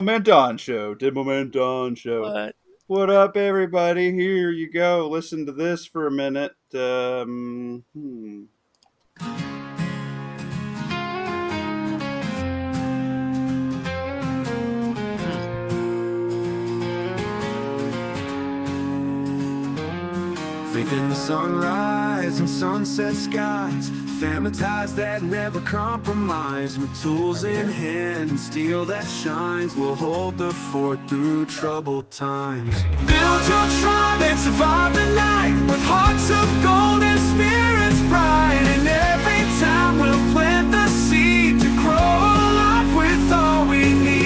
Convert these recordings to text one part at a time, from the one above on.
Man Don Show. Demo Man Don Show. What? What up, everybody? Here you go. Listen to this for a minute. Faith in the sunrise and sunset skies, family ties that never compromise. With tools in hand and steel that shines, we'll hold the fort through troubled times. Build your tribe and survive the night, with hearts of gold and spirits bright. And every time we'll plant the seed to grow alive with all we need.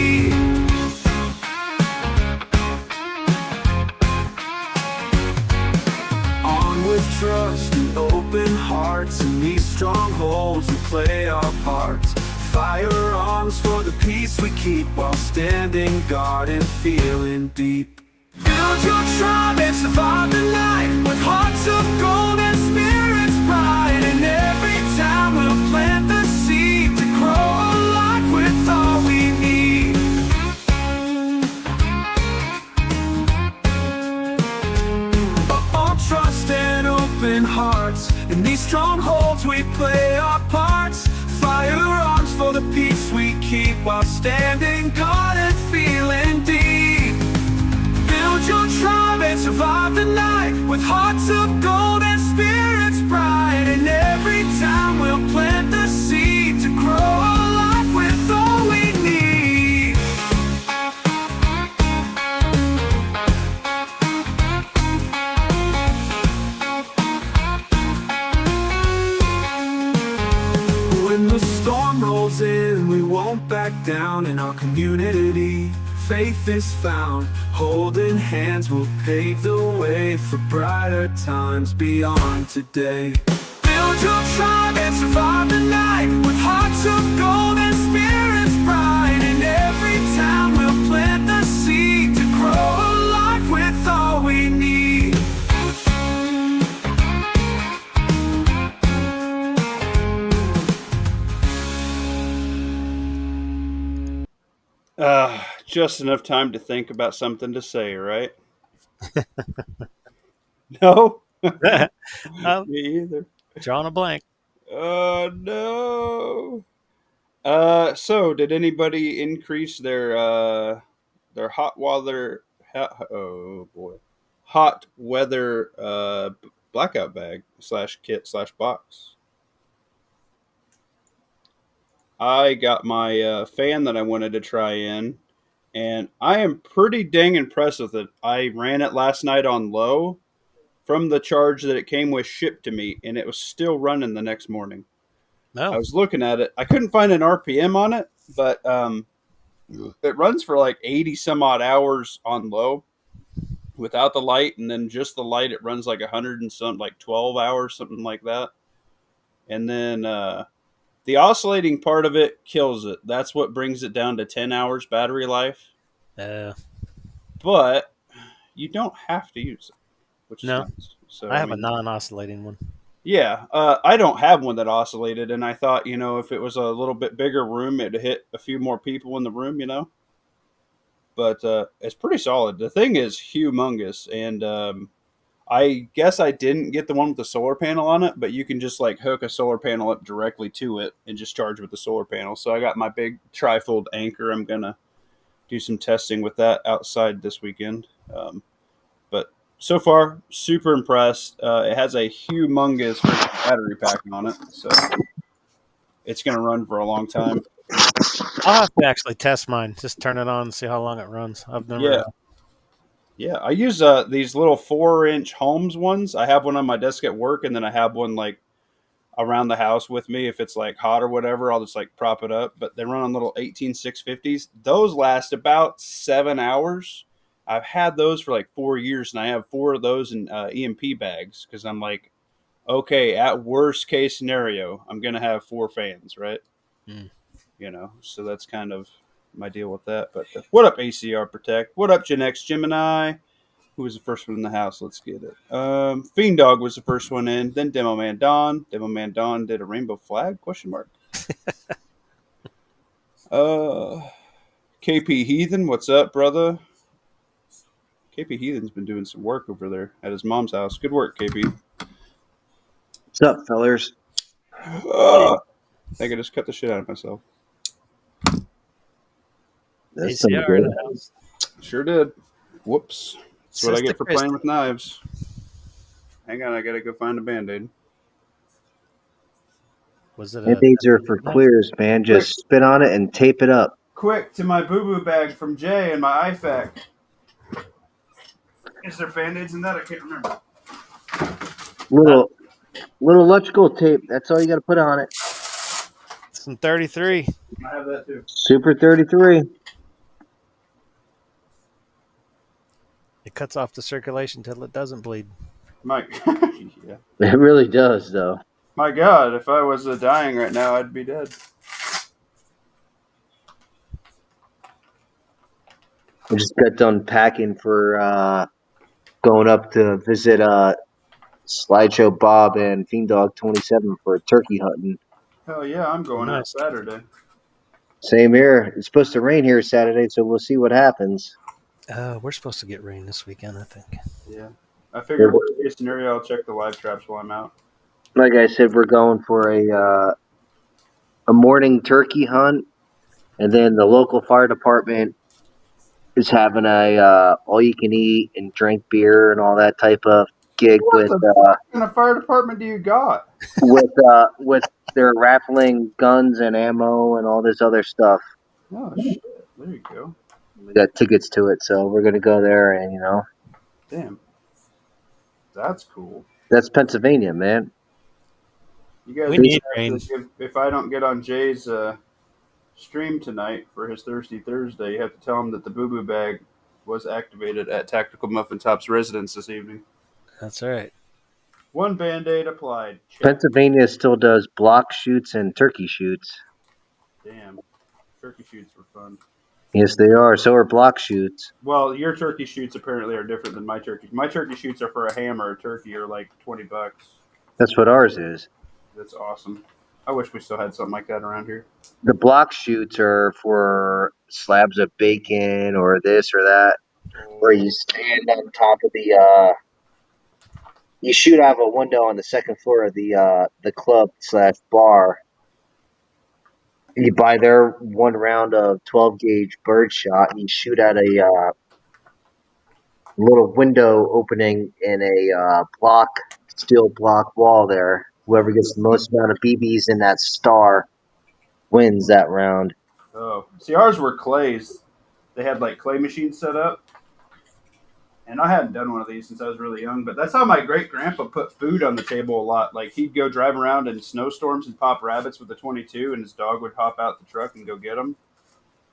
With trust and open hearts, and these strongholds we play our parts. Firearms for the peace we keep, while standing guard and feeling deep. Build your tribe and survive the night, with hearts of gold and spirits bright. And every time we'll plant the seed to grow alive with all we need. All trust and open hearts, in these strongholds we play our parts. Firearms for the peace we keep, while standing guard and feeling deep. Build your tribe and survive the night, with hearts of gold and spirits bright. And every time we'll plant the seed to grow alive with all we need. When the storm rolls in, we won't back down. In our community, faith is found. Holding hands, we'll pave the way for brighter times beyond today. Build your tribe and survive the night, with hearts of gold and spirits bright. And every time we'll plant the seed to grow alive with all we need. Just enough time to think about something to say, right? No? I'm Me either. drawing a blank. No. So did anybody increase their hot weather blackout bag slash kit slash box? I got my fan that I wanted to try in, and I am pretty dang impressed with it. I ran it last night on low from the charge that it came with shipped to me, and it was still running the next morning. I No. was looking at it. I couldn't find an RPM on it, but it runs for like 80 some odd hours on low without the light, and then just the light, it runs like 100 and some, like 12 hours, something like that. And then the oscillating part of it kills it. That's what brings it down to 10 hours battery life. Uh, But you don't have to use it, which is no. nice. So I have a non-oscillating one. yeah, I don't have one that oscillated, and I thought, if it was a little bit bigger room, it'd hit a few more people in the room. But it's pretty solid. The thing is humongous, and I guess I didn't get the one with the solar panel on it, but you can just like hook a solar panel up directly to it and just charge with the solar panel. So I got my big trifold anchor. I'm gonna do some testing with that outside this weekend. But so far, super impressed. It has a humongous battery pack on it, so it's gonna run for a long time. I'll have to actually test mine. Just turn it on and see how long it runs. I've never. Yeah, yeah. I use these little 4-inch Holmes ones. I have one on my desk at work, and then I have one like around the house with me. If it's like hot or whatever, I'll just like prop it up. But they run on little 18650s. Those last about 7 hours. I've had those for like 4 years, and I have 4 of those in EMP bags because I'm like, okay, at worst case scenario, I'm gonna have 4 fans, right? Mm. So that's kind of my deal with that. But what up, ACR Protect? What up, Gen X Gemini? Who was the first one in the house? Let's get it. Fiend Dog was the first one in. Then Demo Man Don. Demo Man Don did a rainbow flag? Question mark. KP Heathen, what's up, brother? KP Heathen's been doing some work over there at his mom's house. Good work, KP. What's up, fellers? I think I just cut the shit out of myself. That's some ACR in good. the house. Sure did. Whoops. That's what I Sister get for Christy. playing with knives. Hang on, I gotta go find a band-aid. Was it a Band-aids are for clears, man. Just spit on it and tape it up. Quick, to my boo-boo bag from Jay and my IFAC. Is there band-aids in that? I can't remember. Little electrical tape. That's all you got to put on it. some 33? I have that too. Super 33. It cuts off the circulation till it doesn't bleed. Mike. Yeah. It really does, though. My God, if I was dying right now, I'd be dead. I just got done packing for going up to visit Slideshow Bob and Fiend Dog 27 for turkey hunting. Hell yeah, I'm going out Nice. Saturday. Same here. It's supposed to rain here Saturday, so we'll see what happens. We're supposed to get rain this weekend, I think. Yeah. I figure worst case scenario, I'll check the live traps while I'm out. Like I said, we're going for a morning turkey hunt, and then the local fire department is having a all you can eat and drink beer and all that type of gig What kind of fire department do you got? with their raffling guns and ammo and all this other stuff. Oh shit! There you go. We got tickets to it, so we're gonna go there, and Damn, that's cool. that's Pennsylvania, man. You guys We need rain. If I don't get on Jay's stream tonight for his Thirsty Thursday, you have to tell him that the Boo Boo Bag was activated at Tactical Muffin Top's residence this evening. That's all right. One Band-Aid applied. Check. Pennsylvania still does block shoots and turkey shoots. Damn, turkey shoots were fun. Yes, they are. So are block shoots. Well, your turkey shoots apparently are different than my turkey. My turkey shoots are for a ham or a turkey, or like $20. That's what ours is. That's awesome. I wish we still had something like that around here. The block shoots are for slabs of bacon or this or that, where you stand on top of the. You shoot out of a window on the second floor of the club / bar. You buy their one round of 12 gauge bird shot, and you shoot at a little window opening in a steel block wall there. Whoever gets the most amount of BBs in that star wins that round. Oh, see, ours were clays. They had like clay machines set up. And I hadn't done one of these since I was really young, but that's how my great grandpa put food on the table a lot. Like he'd go drive around in snowstorms and pop rabbits with a 22, and his dog would hop out the truck and go get them.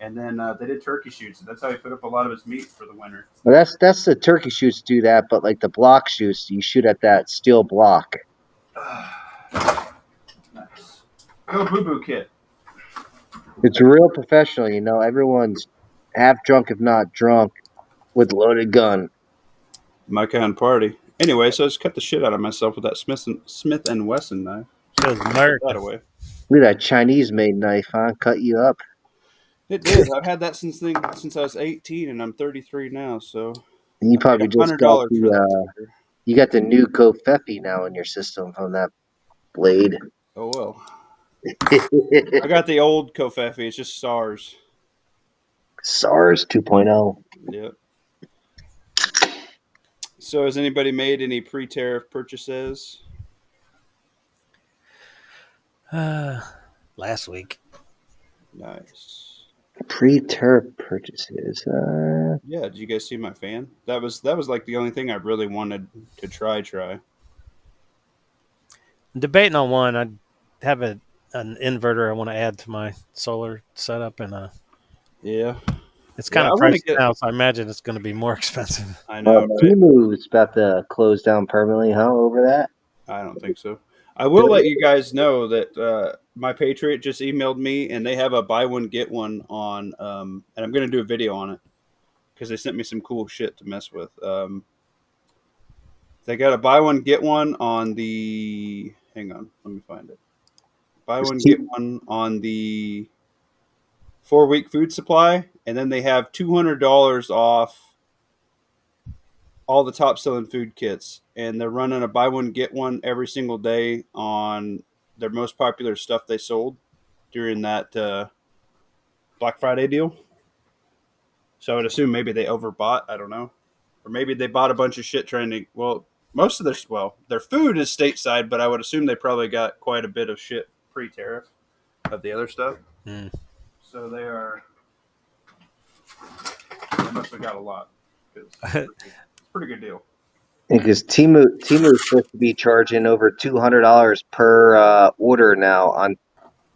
And then they did turkey shoots, and that's how he put up a lot of his meat for the winter. Well, that's the turkey shoots do that, but like the block shoots, you shoot at that steel block. Nice. Go Boo Boo Kit. It's real professional, Everyone's half drunk, if not drunk, with loaded gun. My kind of party. Anyway, so I just cut the shit out of myself with that Smith and Wesson knife. Shows Put America. that away. Look at that Chinese-made knife, huh? Cut you up. It did. I've had that since I was 18, and I'm 33 now. So You probably just got $100 for that. you got the new Kofefi now in your system from that blade. Oh well. I got the old Kofefi. It's just SARS. SARS 2.0. Yep. So has anybody made any pre-tariff purchases? Last week. Nice. Pre-tariff purchases. Yeah, did you guys see my fan? That was like the only thing I really wanted to try. I'm debating on one. I have an inverter I want to add to my solar setup, and Yeah. it's kind Yeah, of I wanna pricey now, so I imagine it's going to be more expensive. I know. Right? Timu's about to close down permanently, huh? Over that. I don't think so. I will let you guys know that my Patriot just emailed me, and they have a buy one get one on, and I'm going to do a video on it because they sent me some cool shit to mess with. They got a buy one get one on the. Hang on, let me find it. Buy one get one on the 4-week food supply, and then they have $200 off all the top selling food kits, and they're running a buy one get one every single day on their most popular stuff they sold during that Black Friday deal. So I would assume maybe they overbought. I don't know, or maybe they bought a bunch of shit trying to. Well, most of their food is stateside, but I would assume they probably got quite a bit of shit pre-tariff of the other stuff. Mm. So they must have got a lot. It's a pretty good deal. Because Timu is supposed to be charging over $200 per order now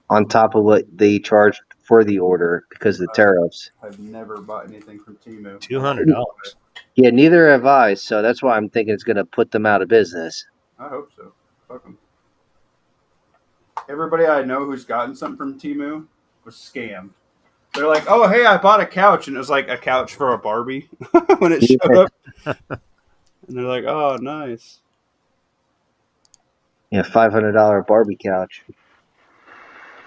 on top of what they charged for the order because of the tariffs. I've never bought anything from Temu. $200. Yeah, neither have I. So that's why I'm thinking it's going to put them out of business. I hope so. Fuck them. Everybody I know who's gotten something from Temu was scammed. They're like, "Oh, hey, I bought a couch," and it was like a couch for a Barbie when it showed up. And they're like, "Oh, nice." Yeah, $500 Barbie couch.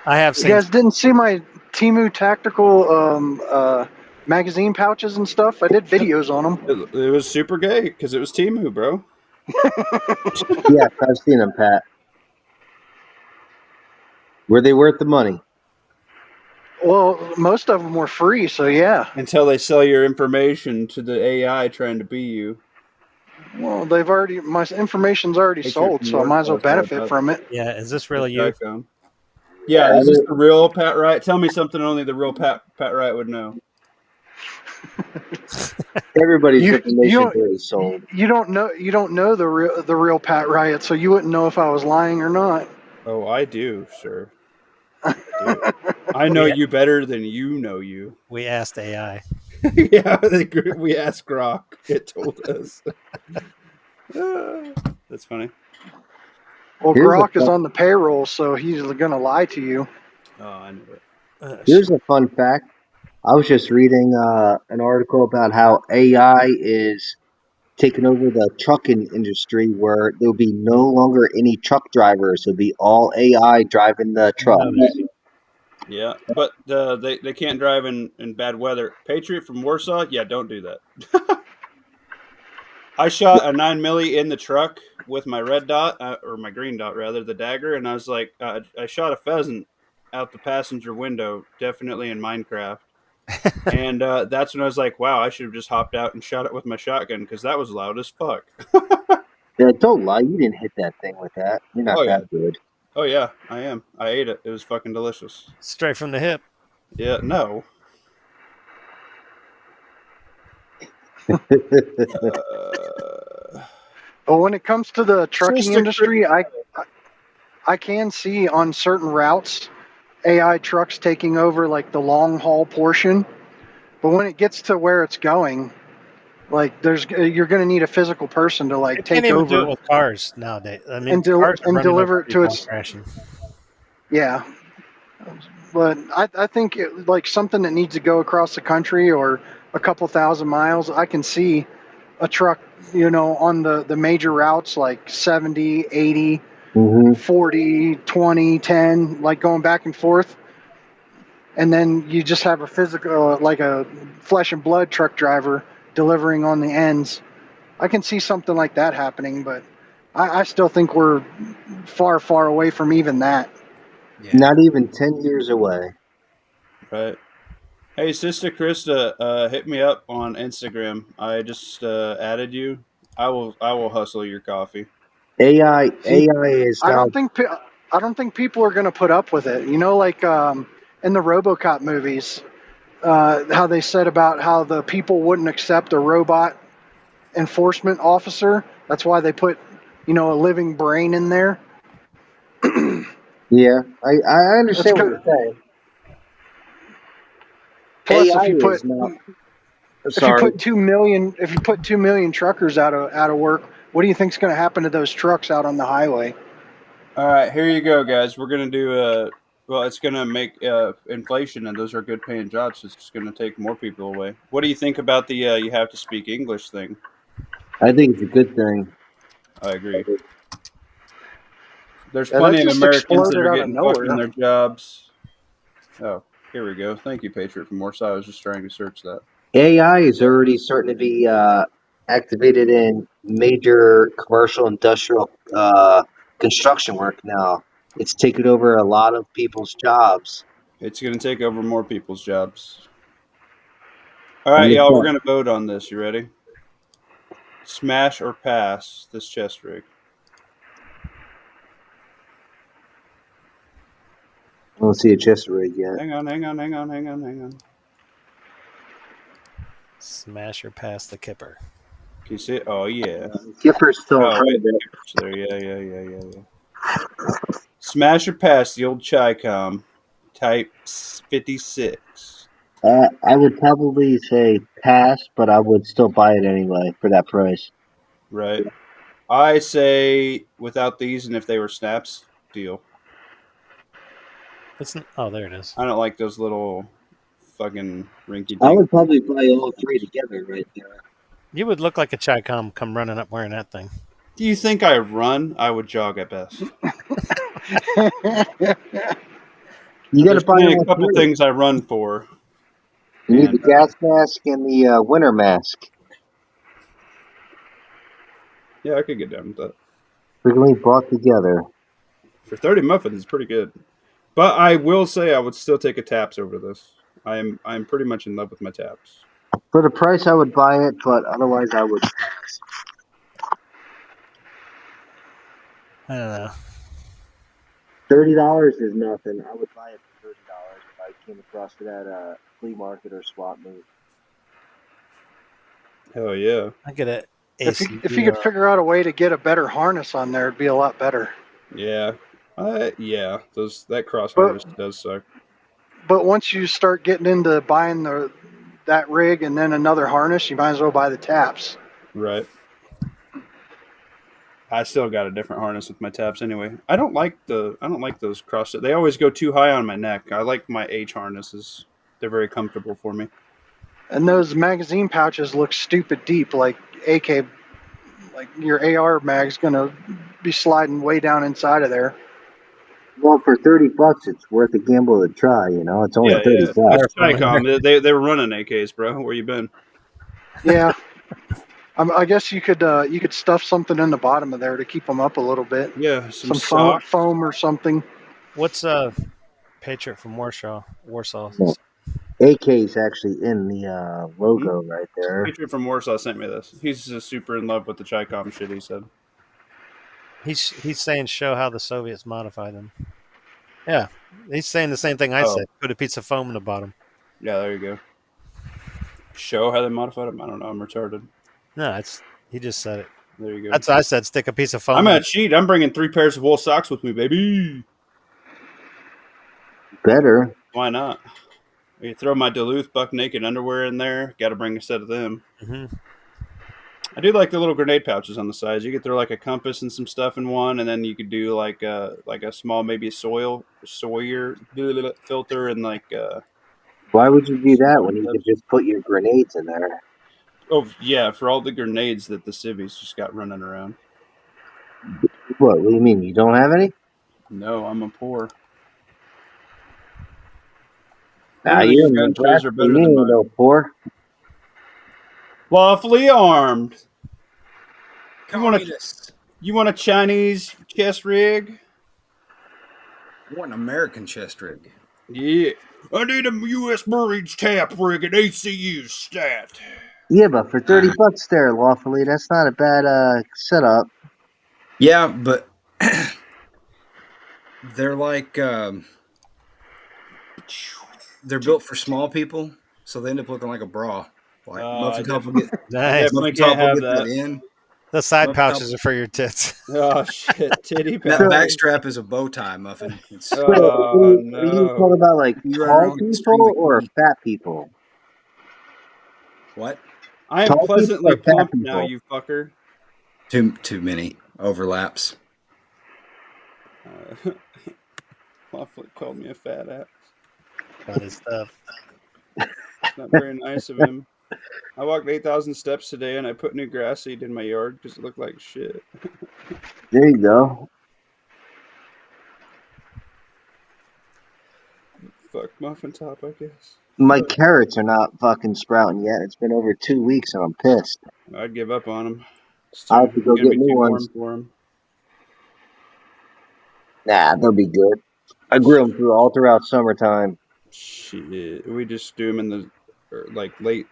I have You seen. guys didn't see my Timu tactical magazine pouches and stuff? I did videos on them. It was super gay because it was Temu, bro. Yes, I've seen them, Pat. Were they worth the money? Well, most of them were free, so yeah. Until they sell your information to the AI trying to be you. Well, my information's already Hatred sold, from so I might as well North Carolina. benefit from it. Yeah, is this really you? Yeah, is this the real Pat Wright? Tell me something only the real Pat Wright would know. Everybody's You information don't- already sold. You don't know the real Pat Riot, so you wouldn't know if I was lying or not. Oh, I do, sir. I know you better than you know you. We asked AI. Yeah, we asked Grok. It told us. That's funny. Well, Here's Grok a is fun- on the payroll, so he's going to lie to you. Oh, I knew it. Here's a fun fact. I was just reading an article about how AI is taking over the trucking industry where there'll be no longer any truck drivers. It'll be all AI driving the truck. Yeah, but they can't drive in bad weather. Patriot from Warsaw, yeah, don't do that. I shot a 9 milli in the truck with my red dot, or my green dot rather, the dagger, and I was like, I shot a pheasant out the passenger window, definitely in Minecraft. And that's when I was like, wow, I should have just hopped out and shot it with my shotgun because that was loud as fuck. Yeah, don't lie. You didn't hit that thing with that. You're not Oh, that good. Oh yeah, I am. I ate it. It was fucking delicious. Straight from the hip. Yeah, no. But when it comes to the trucking Sister industry, I can see on certain routes AI trucks taking over like the long haul portion. But when it gets to where it's going, like you're going to need a physical person to like They can't take even do it over. with cars nowadays. I mean, And cars are running deliver over it to people its- and crashing. Yeah. But I think like something that needs to go across the country or a couple thousand miles, I can see a truck, on the major routes like 70, 80, Mhm. 40, 20, 10, like going back and forth. And then you just have a physical, like a flesh and blood truck driver delivering on the ends. I can see something like that happening, but I still think we're far, far away from even that. Yeah. Not even 10 years away. Right. Hey, Sister Krista, hit me up on Instagram. I just added you. I will hustle your coffee. AI See, is I now. don't think people are going to put up with it. Like in the RoboCop movies, how they said about how the people wouldn't accept a robot enforcement officer. That's why they put, a living brain in there. Yeah, I understand That's what you're saying. Plus, AI if you is put not. if you Sorry. put 2 million truckers out of work, what do you think's going to happen to those trucks out on the highway? All right, here you go, guys. We're gonna do well, it's gonna make inflation, and those are good paying jobs. It's just gonna take more people away. What do you think about the you have to speak English thing? I think it's a good thing. I agree. There's Yeah, plenty that of just Americans that exploded are out of getting fucked in nowhere. their jobs. Oh, Here we go. Thank you, Patriot, for more. So I was just trying to search that. AI is already starting to be activated in major commercial industrial construction work now. It's taken over a lot of people's jobs. It's going to take over more people's jobs. All I'm right, gonna y'all. We're tell- going to vote on this. You ready? Smash or pass this chest rig? I don't see a chest rig yet. Hang on, hang on, hang on, hang on, hang on. Smash or pass the kipper. Can you see it? Oh yeah. Kipper's still in Oh front wait, of it. it's there. Yeah. Smash or pass the old Chicom Type 56. I would probably say pass, but I would still buy it anyway for that price. Right. I say without these, and if they were snaps, deal. Oh, there it is. I don't like those little fucking rinky I dink. would probably buy all three together right there. You would look like a Chicom come running up wearing that thing. Do you think I run? I would jog at best. You got to There's buy only a all couple three. things I run for, You need and the gas mask and the winter mask. yeah, I could get down with that. Frequently bought together. For 30 muffins, it's pretty good. But I will say I would still take a taps over this. I'm pretty much in love with my taps. For the price, I would buy it, but otherwise, I would pass. I don't know. $30 is nothing. I would buy it for $30 if I came across it at a flea market or swap meet. Hell yeah. I get it. if you could figure out a way to get a better harness on there, it'd be a lot better. Yeah. Yeah. That cross But- harness does suck. But once you start getting into buying that rig and then another harness, you might as well buy the taps. Right. I still got a different harness with my taps anyway. I don't like those cross. They always go too high on my neck. I like my H harnesses. They're very comfortable for me. And those magazine pouches look stupid deep, like AK, like your AR mag's gonna be sliding way down inside of there. Well, for $30, it's worth a gamble to try. You know, it's only Yeah, 30 yeah. bucks. That's Chicom. They were running AKs, bro. Where you been? Yeah, I guess you could stuff something in the bottom of there to keep them up a little bit. Yeah, Some socks. foam or something. What's Patriot from Warsaw? No. AK's actually in the logo right there. Patriot from Warsaw sent me this. He's just super in love with the Chicom shit. He said. He's saying show how the Soviets modified them. Yeah, he's saying the same thing I Oh. said. Put a piece of foam in the bottom. Yeah, there you go. Show how they modified them. I don't know. I'm retarded. No, he just said it. There you go. That's what I said. Stick a piece of foam. I'm in gonna cheat. I'm bringing 3 pairs of wool socks with me, baby. Better. Why not? You throw my Duluth buck naked underwear in there. Got to bring a set of them. Mm-hmm. I do like the little grenade pouches on the sides. You could throw like a compass and some stuff in one, and then you could do like a small maybe Sawyer filter and like. Why would you do that when you could just put your grenades in there? Oh yeah, for all the grenades that the civvies just got running around. What do you mean? You don't have any? No, I'm a poor. Your gun trays are better than you mine. no poor. Lawfully armed. Communist. You want a Chinese chest rig? I want an American chest rig. Yeah. I need a U.S. Marines tap rig at ACU stat. Yeah, but for $30 there, lawfully, that's not a bad setup. Yeah, but they're like they're built for small people, so they end up looking like a bra. Like Muffin Top will get, Nice. Definitely Muffin Top can't will have get that that. in. The side Muffin pouches Top- are for your tits. Oh shit, titty That pouch. back strap is a bow tie, Muffin. It's Oh, Wait, are you no. talking about like You run tall around with a string people or bikini. fat people? what? I am Tall people pleasantly or fat plump now, people? you fucker. Too many overlaps. Lawfully called me a fat ass. Funny stuff. Not very nice of him. I walked 8,000 steps today and I put new grass seed in my yard because it looked like shit. There you go. Fuck Muffin Top, I guess. My carrots are not fucking sprouting yet. It's been over 2 weeks and I'm pissed. I'd give up on them. It's I have to go gonna get be new too ones. warm for them. Nah, they'll be good. I grew them all throughout summertime. Shit, we just do them in the like late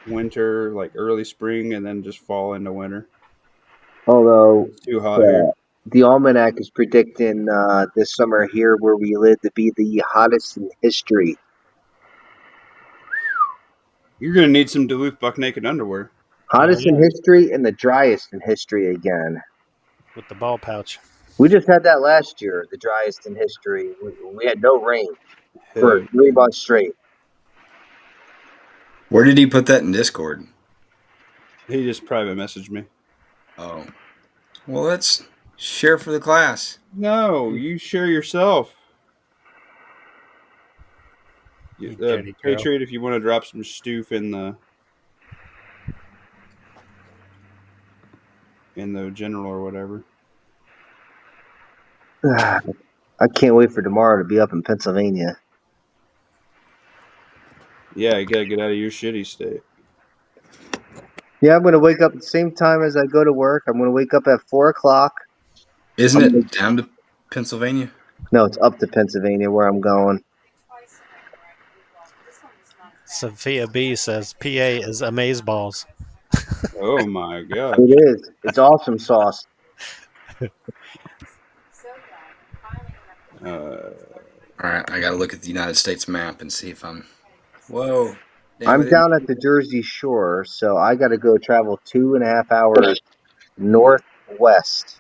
winter, like early spring, and then just fall into winter. Although It's too hot here. the almanac is predicting this summer here where we live to be the hottest in history. You're gonna need some Duluth buck naked underwear. Hottest in Yeah. history and the driest in history again. With the ball pouch. We just had that last year, the driest in history. We had no rain for Hell, 3 months straight. Where did he put that in Discord? he just private messaged me. Oh. Well, let's share for the class. No, you share yourself. You dirty girl. Patriot, if you want to drop some stoof in the general or whatever. I can't wait for tomorrow to be up in Pennsylvania. Yeah, you gotta get out of your shitty state. Yeah, I'm going to wake up at the same time as I go to work. I'm going to wake up at 4 o'clock. Isn't it down to Pennsylvania? No, it's up to Pennsylvania where I'm going. Sophia B says PA is amazeballs. Oh my god. It is. It's awesome sauce. All right, I got to look at the United States map and see if I'm. Whoa. Damn, I'm down at the Jersey Shore, so I got to go travel 2.5 hours northwest.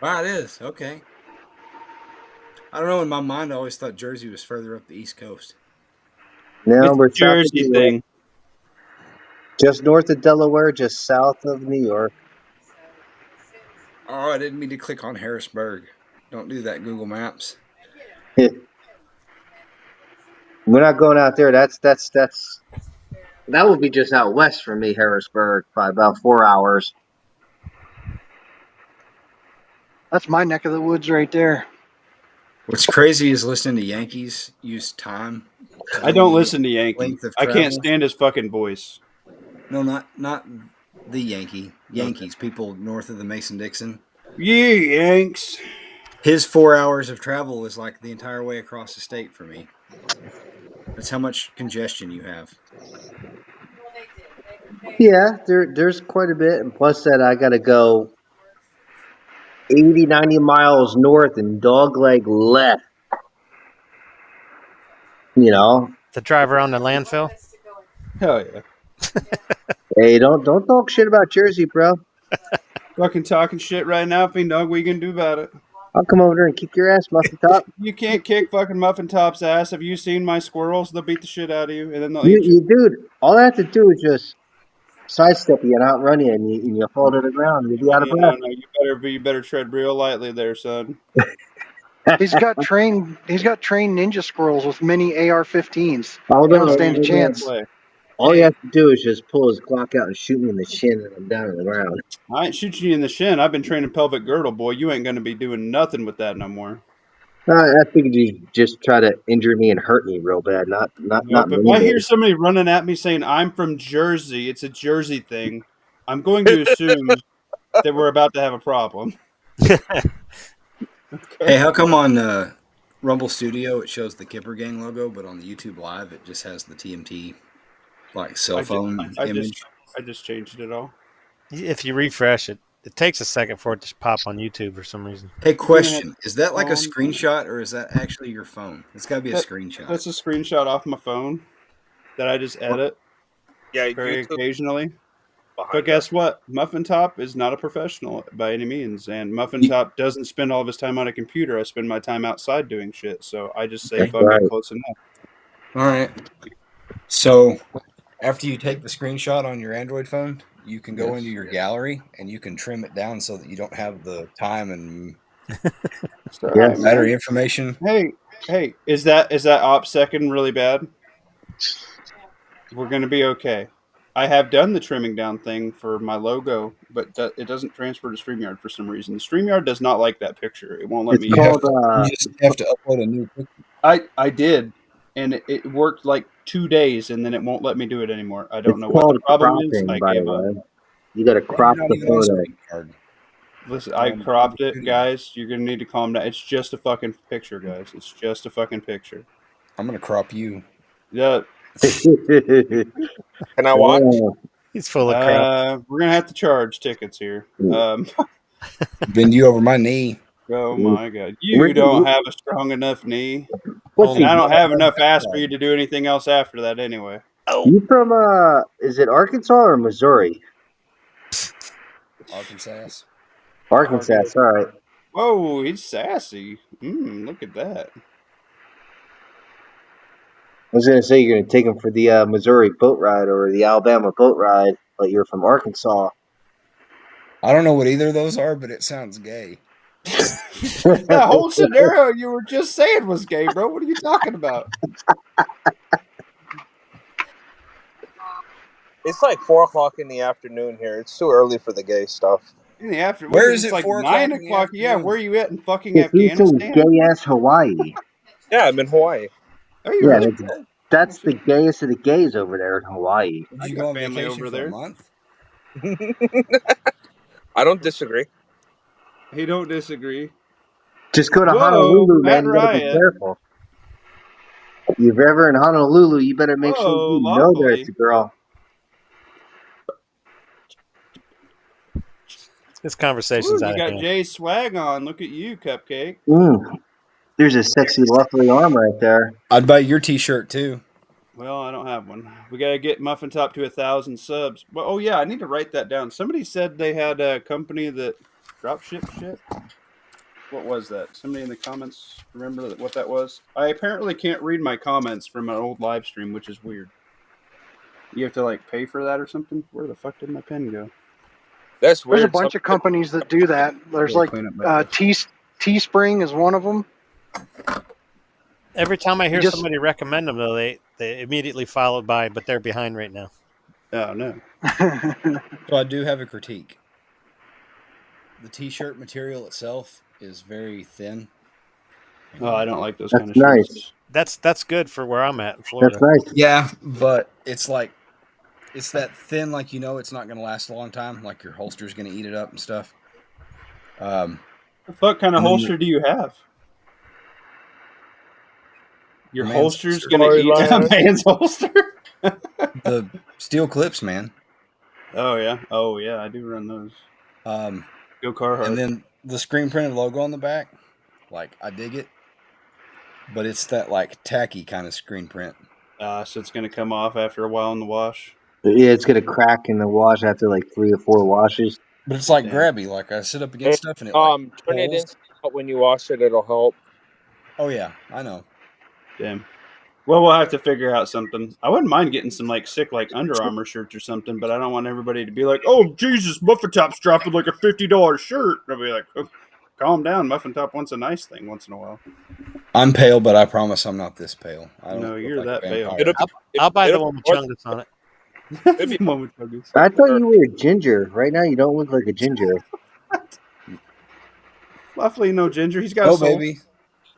Wow, it is. Okay. I don't know. In my mind, I always thought Jersey was further up the East Coast. No, It's we're a Jersey south of thing. just north of Delaware, just south of New York. Oh, I didn't mean to click on Harrisburg. Don't do that, Google Maps. We're not going out there. That would be just out west from me, Harrisburg, by about 4 hours. That's my neck of the woods right there. What's crazy is listening to Yankees use time. I don't listen to Yankee. Length of I can't travel. stand his fucking voice. No, not the Yankee. Yankees, people north of the Mason-Dixon. Yeah, Yanks. His 4 hours of travel is like the entire way across the state for me. That's how much congestion you have. Yeah, there's quite a bit. And plus that I got to go 80, 90 miles north and dogleg left. You know? To drive around the landfill? Hell yeah. Hey, don't talk shit about Jersey, bro. Fucking talking shit right now, Fiend Dog. What you gonna do about it? I'll come over there and kick your ass, Muffin Top. You can't kick fucking Muffin Top's ass. Have you seen my squirrels? They'll beat the shit out of you, and then they'll eat you. You dude, all I have to do is just sidestep you and outrun you, and you fall to the ground. And you'll be out of breath. No, you better tread real lightly there, son. He's got trained ninja squirrels with mini AR-15s. Hold They on, don't stand a hold on. chance. Play. All you have to do is just pull his Glock out and shoot me in the shin, and I'm down on the ground. I ain't shooting you in the shin. I've been training pelvic girdle, boy. You ain't gonna be doing nothing with that no more. I figured you just try to injure me and hurt me real bad, not Nope. If I hear somebody running at me saying I'm from Jersey, it's a Jersey thing, I'm going to assume that we're about to have a problem. Hey, how come on Rumble Studio it shows the Kipper Gang logo, but on the YouTube Live it just has the t.m.t. like cell phone image? I just changed it all. If you refresh it, it takes a second for it to pop on YouTube for some reason. Hey, question. Is that like a screenshot or is that actually your phone? It's got to be a screenshot. That's a screenshot off my phone that I just edit very occasionally. But guess what? Muffin Top is not a professional by any means, and Muffin Top doesn't spend all of his time on a computer. I spend my time outside doing shit, so I just say fuck it, close enough. All right. So after you take the screenshot on your Android phone, you can go into your gallery and you can trim it down so that you don't have the time and battery information. Hey, is that op second really bad? We're gonna be okay. I have done the trimming down thing for my logo, but it doesn't transfer to StreamYard for some reason. The StreamYard does not like that picture. It won't let It's me. You have called to. You just have to upload a new picture. I did, and it worked like 2 days, and then it won't let me do it anymore. I don't it's know what the called problem is. cropping, I by the gave up. way. You got to Maybe you're crop not the even on photo. StreamYard. Listen, You're I on cropped it, Studio. guys. You're gonna need to calm down. It's just a fucking picture, guys. It's just a fucking picture. I'm gonna crop you. Yeah. Can I watch? Oh, He's full of crap. We're gonna have to charge tickets here. Bend you over my knee. Oh my god, you Ricky, don't have a strong enough knee, what's and he? I don't have Only- enough ass for you to do anything else after that anyway. Oh, You from is it Arkansas or Missouri? Arkansas. Arkansas. All right. Whoa, he's sassy. Look at that. I was gonna say you're gonna take him for the Missouri boat ride or the Alabama boat ride, but you're from Arkansas. I don't know what either of those are, but it sounds gay. That whole scenario you were just saying was gay, bro. What are you talking about? It's like 4 o'clock in the afternoon here. It's too early for the gay stuff. In the afternoon, Where it's is it, like 4 9 o'clock in the o'clock. Yeah, afternoon? where are you at in fucking He's in Afghanistan? gay ass Hawaii. Yeah, I'm in Hawaii. Are you Yeah, really? that's the gayest of the gays over there in Hawaii. Did I you got go on family vacation over for there. a month? I don't disagree. He don't disagree. Just go to Whoa, Honolulu, Matt man. You gotta be Riot. careful. If you're ever in Honolulu, you better make sure Whoa, you know there's lovely. a girl. this conversation's Ooh, out you of got hand. Jay's swag on. Look at you, Cupcake. There's a sexy, lovely arm right there. I'd buy your T-shirt too. Well, I don't have one. We gotta get Muffin Top to 1,000 subs. Well, oh yeah, I need to write that down. Somebody said they had a company that drop ship shit. What was that? Somebody in the comments remember what that was? I apparently can't read my comments from an old live stream, which is weird. You have to like pay for that or something. Where the fuck did my pen go? That's weird. There's a bunch of companies that do that. There's like Clean up my Teespring is one of them. Every time I hear just- somebody recommend them, though, they immediately followed by, but they're behind right now. Oh no. So I do have a critique. The T-shirt material itself is very thin. Oh, I don't like those That's kind of shirts. nice. That's good for where I'm at in Florida. That's nice. Yeah, but it's like it's that thin, like it's not gonna last a long time. Like your holster's gonna eat it up and stuff. The fuck kind of holster do you have? Your Man's holster's holster. gonna eat a Storyline. man's holster? The steel clips, man. Oh yeah, I do run those. Go Carhartt. And then the screen printed logo on the back, like I dig it, but it's that like tacky kind of screen print. So it's gonna come off after a while in the wash. Yeah, it's gonna crack in the wash after like 3 or 4 washes. But it's like Yeah. grabby. Like I sit up against stuff and it like Turn it pulls. inside out when you wash it. It'll help. Oh yeah, I know. Damn. Well, we'll have to figure out something. I wouldn't mind getting some like sick like Under Armour shirts or something, but I don't want everybody to be like, "Oh Jesus, Muffin Top's dropping like a $50 shirt." I'll be like, oh, "Calm down, Muffin Top wants a nice thing once in a while." I'm pale, but I promise I'm not this pale. I don't No, look you're like a that pale. vampire. I'll buy the it'll one with be Chungus on it. It'd be- Moment focus. I thought you were a ginger. Right now, you don't look like a ginger. Luckily, no ginger. He's got a Oh soul. baby,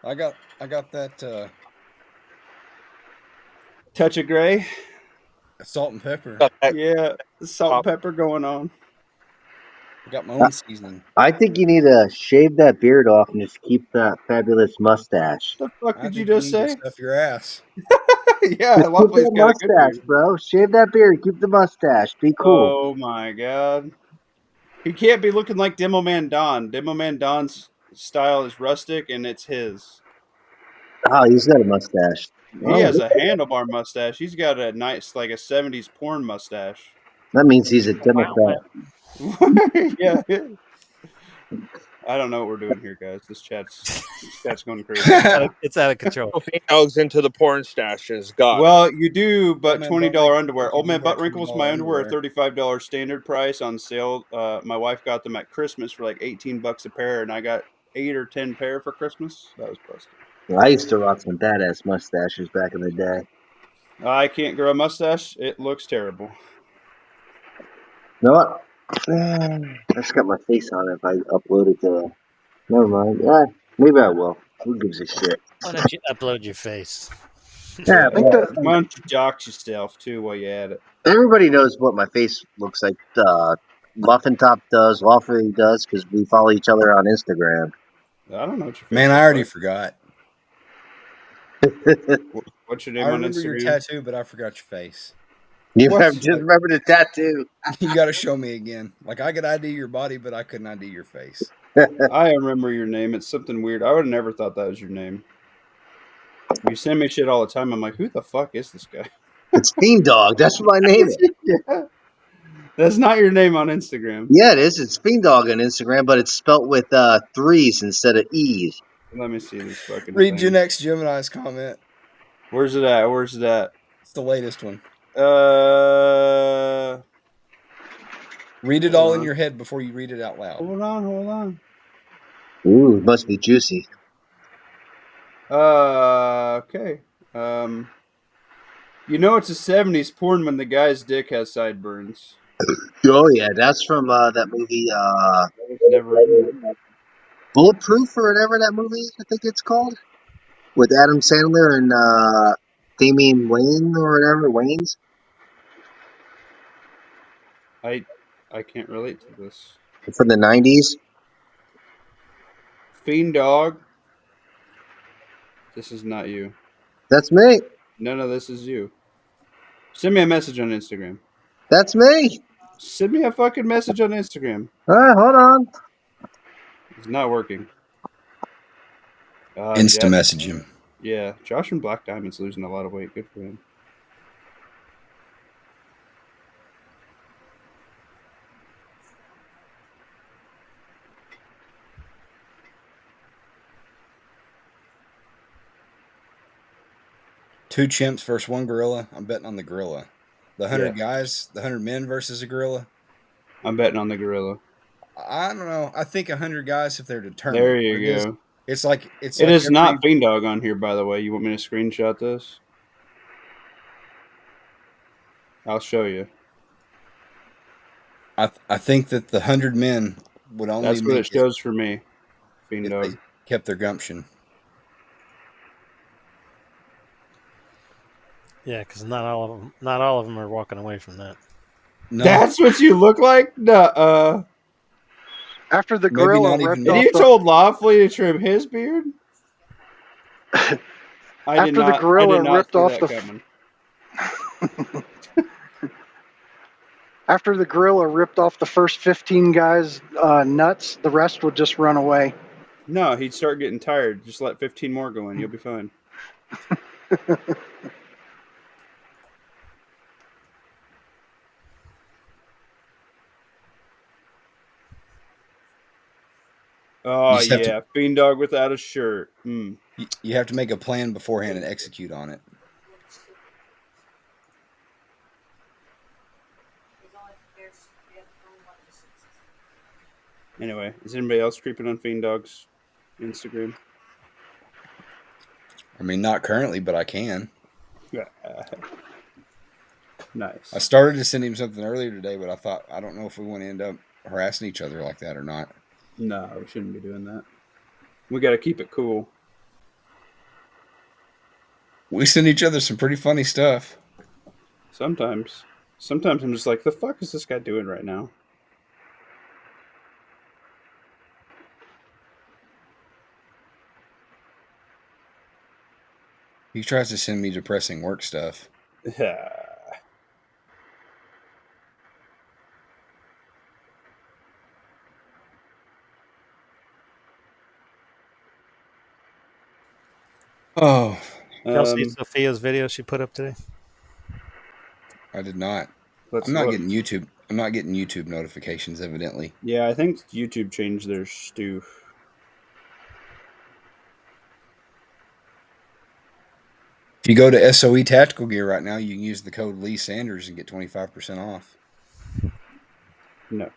I got that Touch of gray. salt and pepper. Yeah, salt and pepper going on. I got my own seasoning. I think you need to shave that beard off and just keep that fabulous mustache. What the fuck I did you think just need to say? stuff your ass. Yeah, Just keep Luckily, that got a good mustache, beard. bro. Shave that beard. Keep the mustache. Be cool. Oh my god. He can't be looking like Demo Man Don. Demo Man Don's style is rustic and it's his. Oh, he's got a mustache. He has a handlebar mustache. He's got a nice, like a 70s porn mustache. That means he's a Democrat. Yeah. I don't know what we're doing here, guys. This chat's going crazy. It's out of control. Females into the porn stashes. God. Well, you do, but Old Man $20 Butt underwear. Wrinkles, Old Man you wear Butt Wrinkles, $20 my underwear are underwear. $35 standard price on sale. My wife got them at Christmas for like $18 a pair, and I got 8 or 10 pair for Christmas. That was busted. I used to rock some badass mustaches back in the day. I can't grow a mustache. It looks terrible. know what? I just got my face on it if I upload it to. Never mind. Yeah, maybe I will. Who gives a shit? Why don't you upload your face? Yeah, I think well, that Why don't you dox yourself too while you're at it? everybody knows what my face looks like. Muffin Top does, Lawfully does, because we follow each other on Instagram. I don't know what your face Man, I looks already like. forgot. What's your I name on remember your Instagram? tattoo, but I forgot your face. What? Just remember the tattoo. You got to show me again. Like I could ID your body, but I couldn't ID your face. I remember your name. It's something weird. I would have never thought that was your name. You send me shit all the time. I'm like, who the fuck is this guy? It's Fiend Dog. That's what my name is. Yeah. That's not your name on Instagram. Yeah, it is. It's Fiend Dog on Instagram, but it's spelt with threes instead of e's. Let me see this fucking Read Gen thing. X Gemini's comment. Where's it at? Where's it at? It's the latest one. Uh, Read it hold all in on. your head before you read it out loud. Hold on. Ooh, it must be juicy. Okay. You know it's a '70s porn when the guy's dick has sideburns. Oh yeah, that's from that movie That was never. Bulletproof or whatever that movie I think it's called, with Adam Sandler and Damian Wayne or whatever Wayne's I can't relate to this. from the '90s. Fiend dog. This is not you. That's me. No, this is you. Send me a message on Instagram. That's me. Send me a fucking message on Instagram. All right, hold on. It's not working. Insta message him. Yeah, Josh from Black Diamond's losing a lot of weight. Good for him. Two chimps versus one gorilla. I'm betting on the gorilla. The 100 Yeah. guys, the 100 men versus a gorilla. I'm betting on the gorilla. I don't know. I think 100 guys if they're determined. There you go. It's like It is not Fiend Dog on here, by the way. You want me to screenshot this? I'll show you. I think that the 100 men would only. That's what make it shows for me. Fiend if Dog. they kept their gumption. Yeah, because not all of them are walking away from that. No, That's what you look like? Nuh-uh. after the Maybe gorilla not even ripped me. And off you the told Lawfully to trim his beard? After the gorilla I did not ripped see off that the- coming. after the gorilla ripped off the first 15 guys' nuts, the rest would just run away. No, he'd start getting tired. Just let 15 more go in. You'll be fine. Oh, just have to- yeah. Fiend Dog without a shirt. Mm. You have to make a plan beforehand and execute on it. Anyway, is anybody else creeping on Fiend Dog's Instagram? I mean, not currently, but I can. Nice. I started to send him something earlier today, but I don't know if we want to end up harassing each other like that or not. No, we shouldn't be doing that. We got to keep it cool. We send each other some pretty funny stuff. Sometimes I'm just like, the fuck is this guy doing right now? He tries to send me depressing work stuff. Oh, Y'all see Sophia's video she put up today? I did not. Let's I'm not look. getting YouTube. I'm not getting YouTube notifications, evidently. Yeah, I think YouTube changed their stoof. If you go to SOE Tactical Gear right now, you can use the code Lee Sanders and get 25% off. No.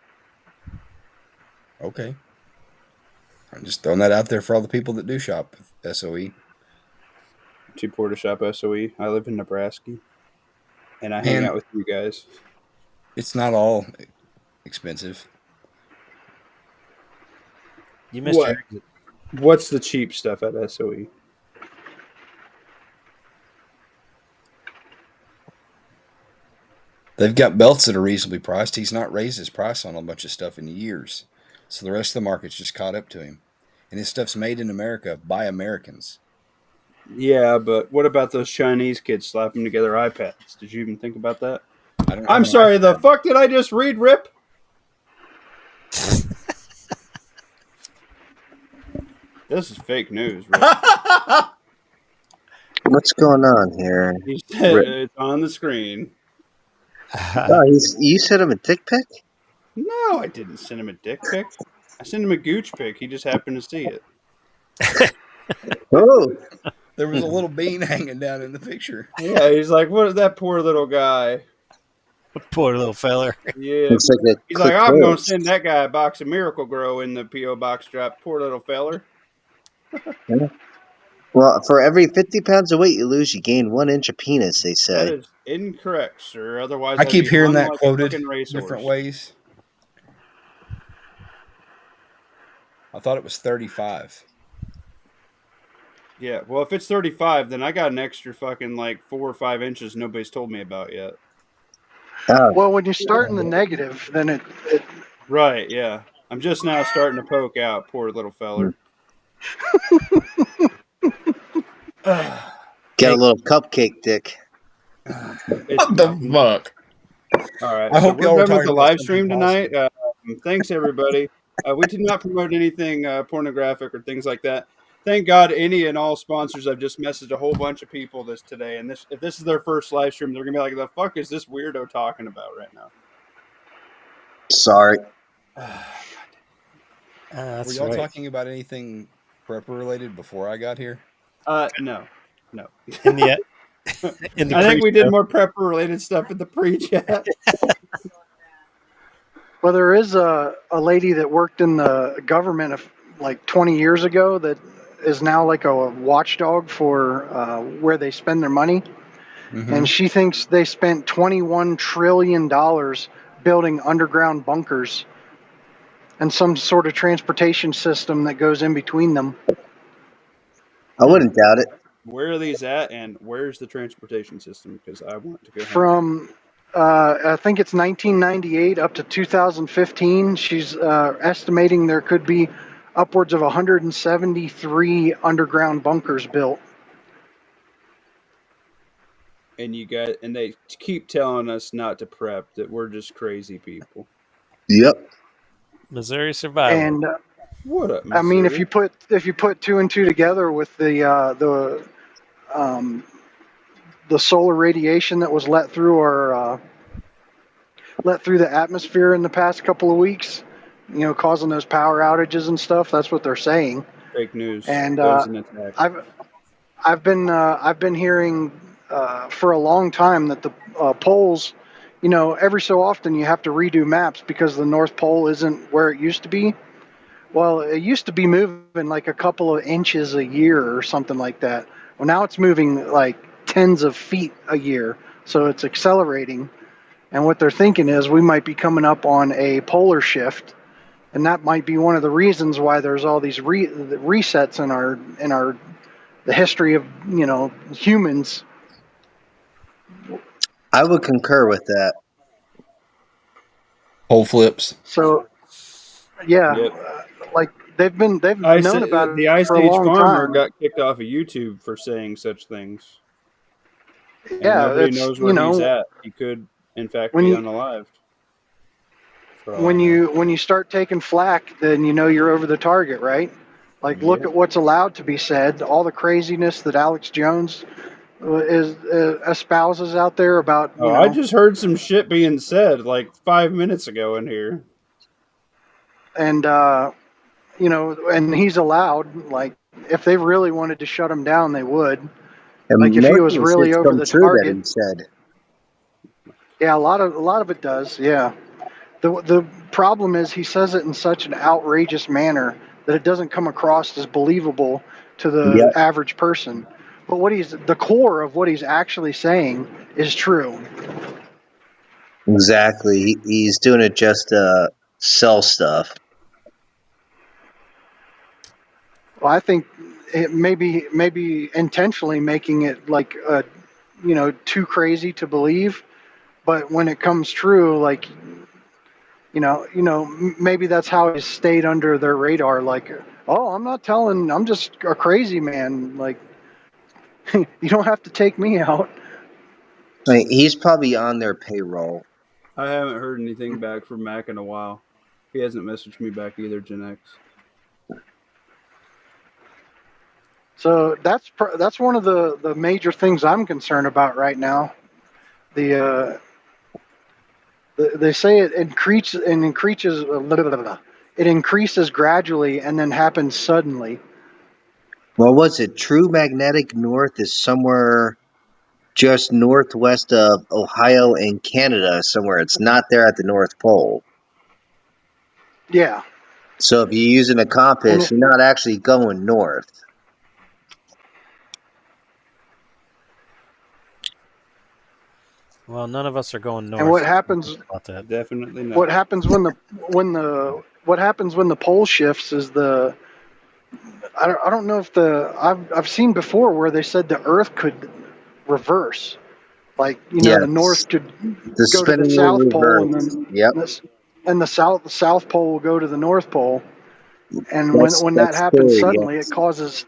Okay. I'm just throwing that out there for all the people that do shop with SOE. Too poor to shop SOE. I live in Nebraska. And I hang Man. out with you guys. It's not all. expensive. You missed What? your exit. What's the cheap stuff at SOE? They've got belts that are reasonably priced. He's not raised his price on a bunch of stuff in years. So the rest of the market's just caught up to him. And his stuff's made in America by Americans. Yeah, but what about those Chinese kids slapping together iPads? Did you even think about that? I don't have I'm an sorry, the iPad. fuck did I just read, Rip? This is fake news, Rip. What's going on here? He said Rip. it's on the screen. Oh, you sent him a dick pic? No, I didn't send him a dick pic. I sent him a gooch pic. He just happened to see it. Oh, There was a little bean hanging down in the picture. Yeah, he's like, what is that poor little guy? Poor little feller. Yeah. looks like a He's like, quick I'm going to roast. send that guy a box of Miracle Grow in the P.O. box drop. Poor little feller. Well, for every 50 pounds of weight you lose, you gain 1 inch of penis, they That say. is incorrect, sir. Otherwise, I I'd keep be hearing hung that like quoted a fucking racehorse. different ways. I thought it was 35. Yeah, well, if it's 35, then I got an extra fucking like 4 or 5 inches nobody's told me about yet. Oh, Well, when you start in the negative, then it Right, yeah. I'm just now starting to poke out, poor little feller. got a little cupcake dick. It's What the nothing. fuck? All right, I so hope we're y'all were done with talking the about live something stream tonight. positive. Thanks, everybody. We did not promote anything pornographic or things like that. Thank God, any and all sponsors. I've just messaged a whole bunch of people this today, and if this is their first live stream, they're gonna be like, "The fuck is this weirdo talking about right now?" Sorry. Were That's y'all right. talking about anything prepper related before I got here? No. In the I think we did pre-show. more prepper related stuff in the pre-chat. Well, there is a lady that worked in the government like 20 years ago that is now like a watchdog for where they spend their money. And she thinks they spent $21 trillion building underground bunkers and some sort of transportation system that goes in between them. I wouldn't doubt it. Where are these at, and where's the transportation system? Because I want to go home. From I think it's 1998 up to 2015. She's estimating there could be upwards of 173 underground bunkers built. And they keep telling us not to prep, that we're just crazy people. Yep. Missouri survival. And What up, I mean, if Missouri? you put two and two together with the solar radiation that was let through the atmosphere in the past couple of weeks, causing those power outages and stuff. That's what they're saying. Fake news. And Goes in attack. I've been hearing for a long time that the poles, every so often you have to redo maps because the North Pole isn't where it used to be. Well, it used to be moving like a couple of inches a year or something like that. Well, now it's moving like tens of feet a year, so it's accelerating. And what they're thinking is we might be coming up on a polar shift, and that might be one of the reasons why there's all these resets in the history of humans. I would concur with that. Pole flips. So, yeah, Yep. like they've known about the it Ice for a Age long farmer time. got kicked off of YouTube for saying such things. And Yeah, nobody it's knows where he's at. He could, in fact, when be you- unalived. when you start taking flack, then you're over the target, right? Like, look Yep. at what's allowed to be said. All the craziness that Alex Jones espouses out there about I just heard some shit being said like 5 minutes ago in here. and and he's allowed. Like, if they really wanted to shut him down, they would. And Like, if most he of was the really shit's over come the true target. that he said. Yeah, a lot of it does. Yeah. The problem is he says it in such an outrageous manner that it doesn't come across as believable to the Yep. average person. But the core of what he's actually saying is true. Exactly. He's doing it just to sell stuff. Well, I think it maybe intentionally making it like too crazy to believe, but when it comes true, like maybe that's how it stayed under their radar. Like, oh, I'm just a crazy man. Like, you don't have to take me out. Like, he's probably on their payroll. I haven't heard anything back from Mac in a while. He hasn't messaged me back either, Gen X. So that's one of the major things I'm concerned about right now. The they say it increases gradually and then happens suddenly. Well, what's it? True magnetic north is somewhere just northwest of Ohio and Canada, somewhere. It's not there at the North Pole. Yeah, So if you're using a and compass, you're not actually going north. Well, none of us are going north. and what happens About that. Definitely not. what happens what happens when the pole shifts is I don't know if I've seen before where they said the Earth could reverse, like the Yes. North could The go to the spinning will South Pole and reverse. then Yep. the South Pole will go to the North Pole, and when that That's happens true, suddenly, it yes. causes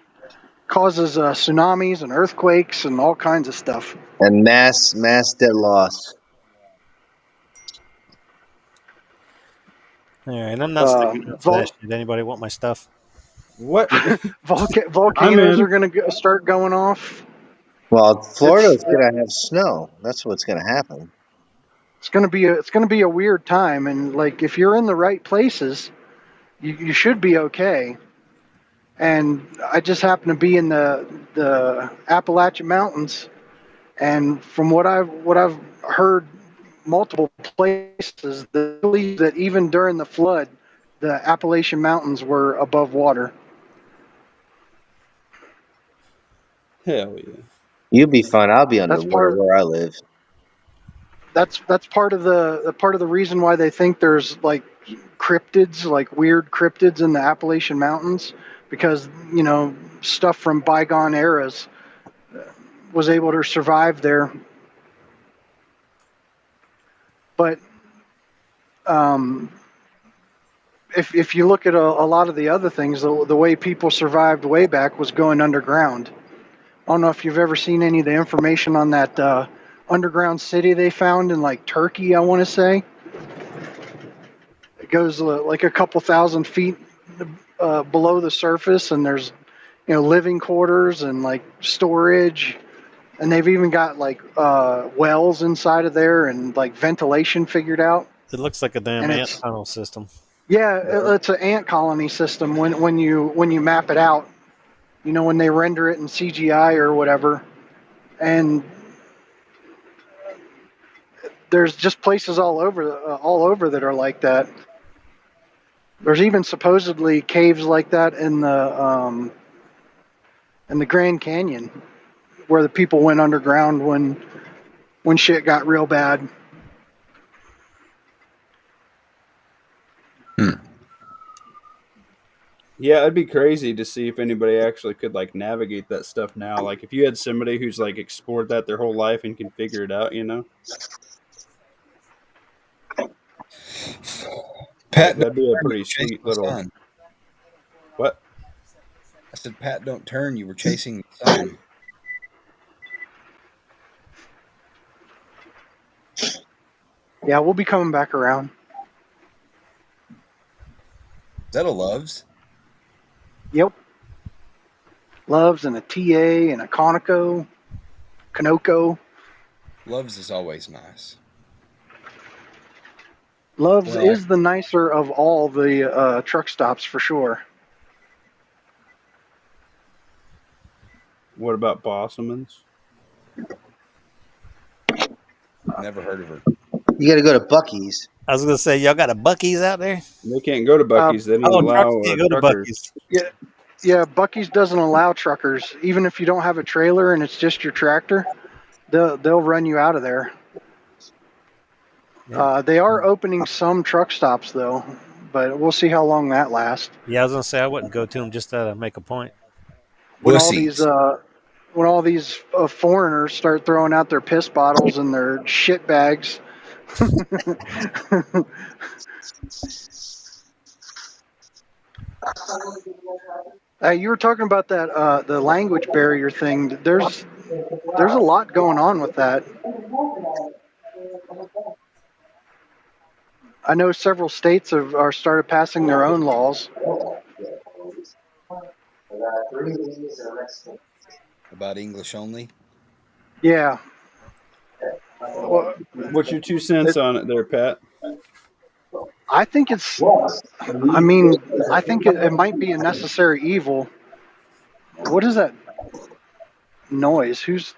tsunamis and earthquakes and all kinds of stuff. And mass dead loss. All right, I'm not sticking up for that Vol- shit. Anybody want my stuff? What? I'm volcanoes are in. going to start going off. Well, It's Florida's gonna have snow. That's what's gonna happen. it's going to be a weird time, and like if you're in the right places, you should be okay. And I just happen to be in the Appalachian Mountains, and from what I've heard, multiple places, they believe that even during the flood, the Appalachian Mountains were above water. Hell yeah. You'll be fine. I'll be That's underwater part. where I live. That's part of the reason why they think there's like cryptids, like weird cryptids in the Appalachian Mountains, because stuff from bygone eras was able to survive there. But um, if you look at a lot of the other things, the way people survived way back was going underground. I don't know if you've ever seen any of the information on that underground city they found in like Turkey, I want to say. It goes like a couple thousand feet below the surface, and there's living quarters and like storage, and they've even got like wells inside of there and like ventilation figured out. It looks like a damn And ant it's tunnel system. yeah, it's an ant colony system when you map it out. When they render it in CGI or whatever, and there's just places all over that are like that. There's even supposedly caves like that in the Grand Canyon where the people went underground when shit got real bad. Yeah, it'd be crazy to see if anybody actually could like navigate that stuff now. Like if you had somebody who's like explored that their whole life and can figure it out, Pat, that'd be a don't turn, you pretty were chasing sweet the little sun. what? I said, Pat, don't turn. You were chasing the sun. Yeah, we'll be coming back around. Is that a Love's? Yep. Loves and a TA and a Conoco. Love's is always nice. Loves Well, is the nicer of all the truck stops for sure. What about Bosselman's? never heard of her. You got to go to Bucky's. I was gonna say, y'all got a Bucky's out there? They can't go to Bucky's. They don't Oh, allow trucks can't go to truckers. Bucky's. Yeah, Bucky's doesn't allow truckers. Even if you don't have a trailer and it's just your tractor, they'll run you out of there. They are opening some truck stops though, but we'll see how long that lasts. Yeah, I was gonna say I wouldn't go to them just to make a point. When all these Pussies. foreigners start throwing out their piss bottles and their shit bags. You were talking about that the language barrier thing. There's a lot going on with that. I know several states are started passing their own laws. About English only. Yeah. Well, What's your 2 cents it, on it there, Pat? I think it's. I mean, I think it might be a necessary evil. What is that noise? Who is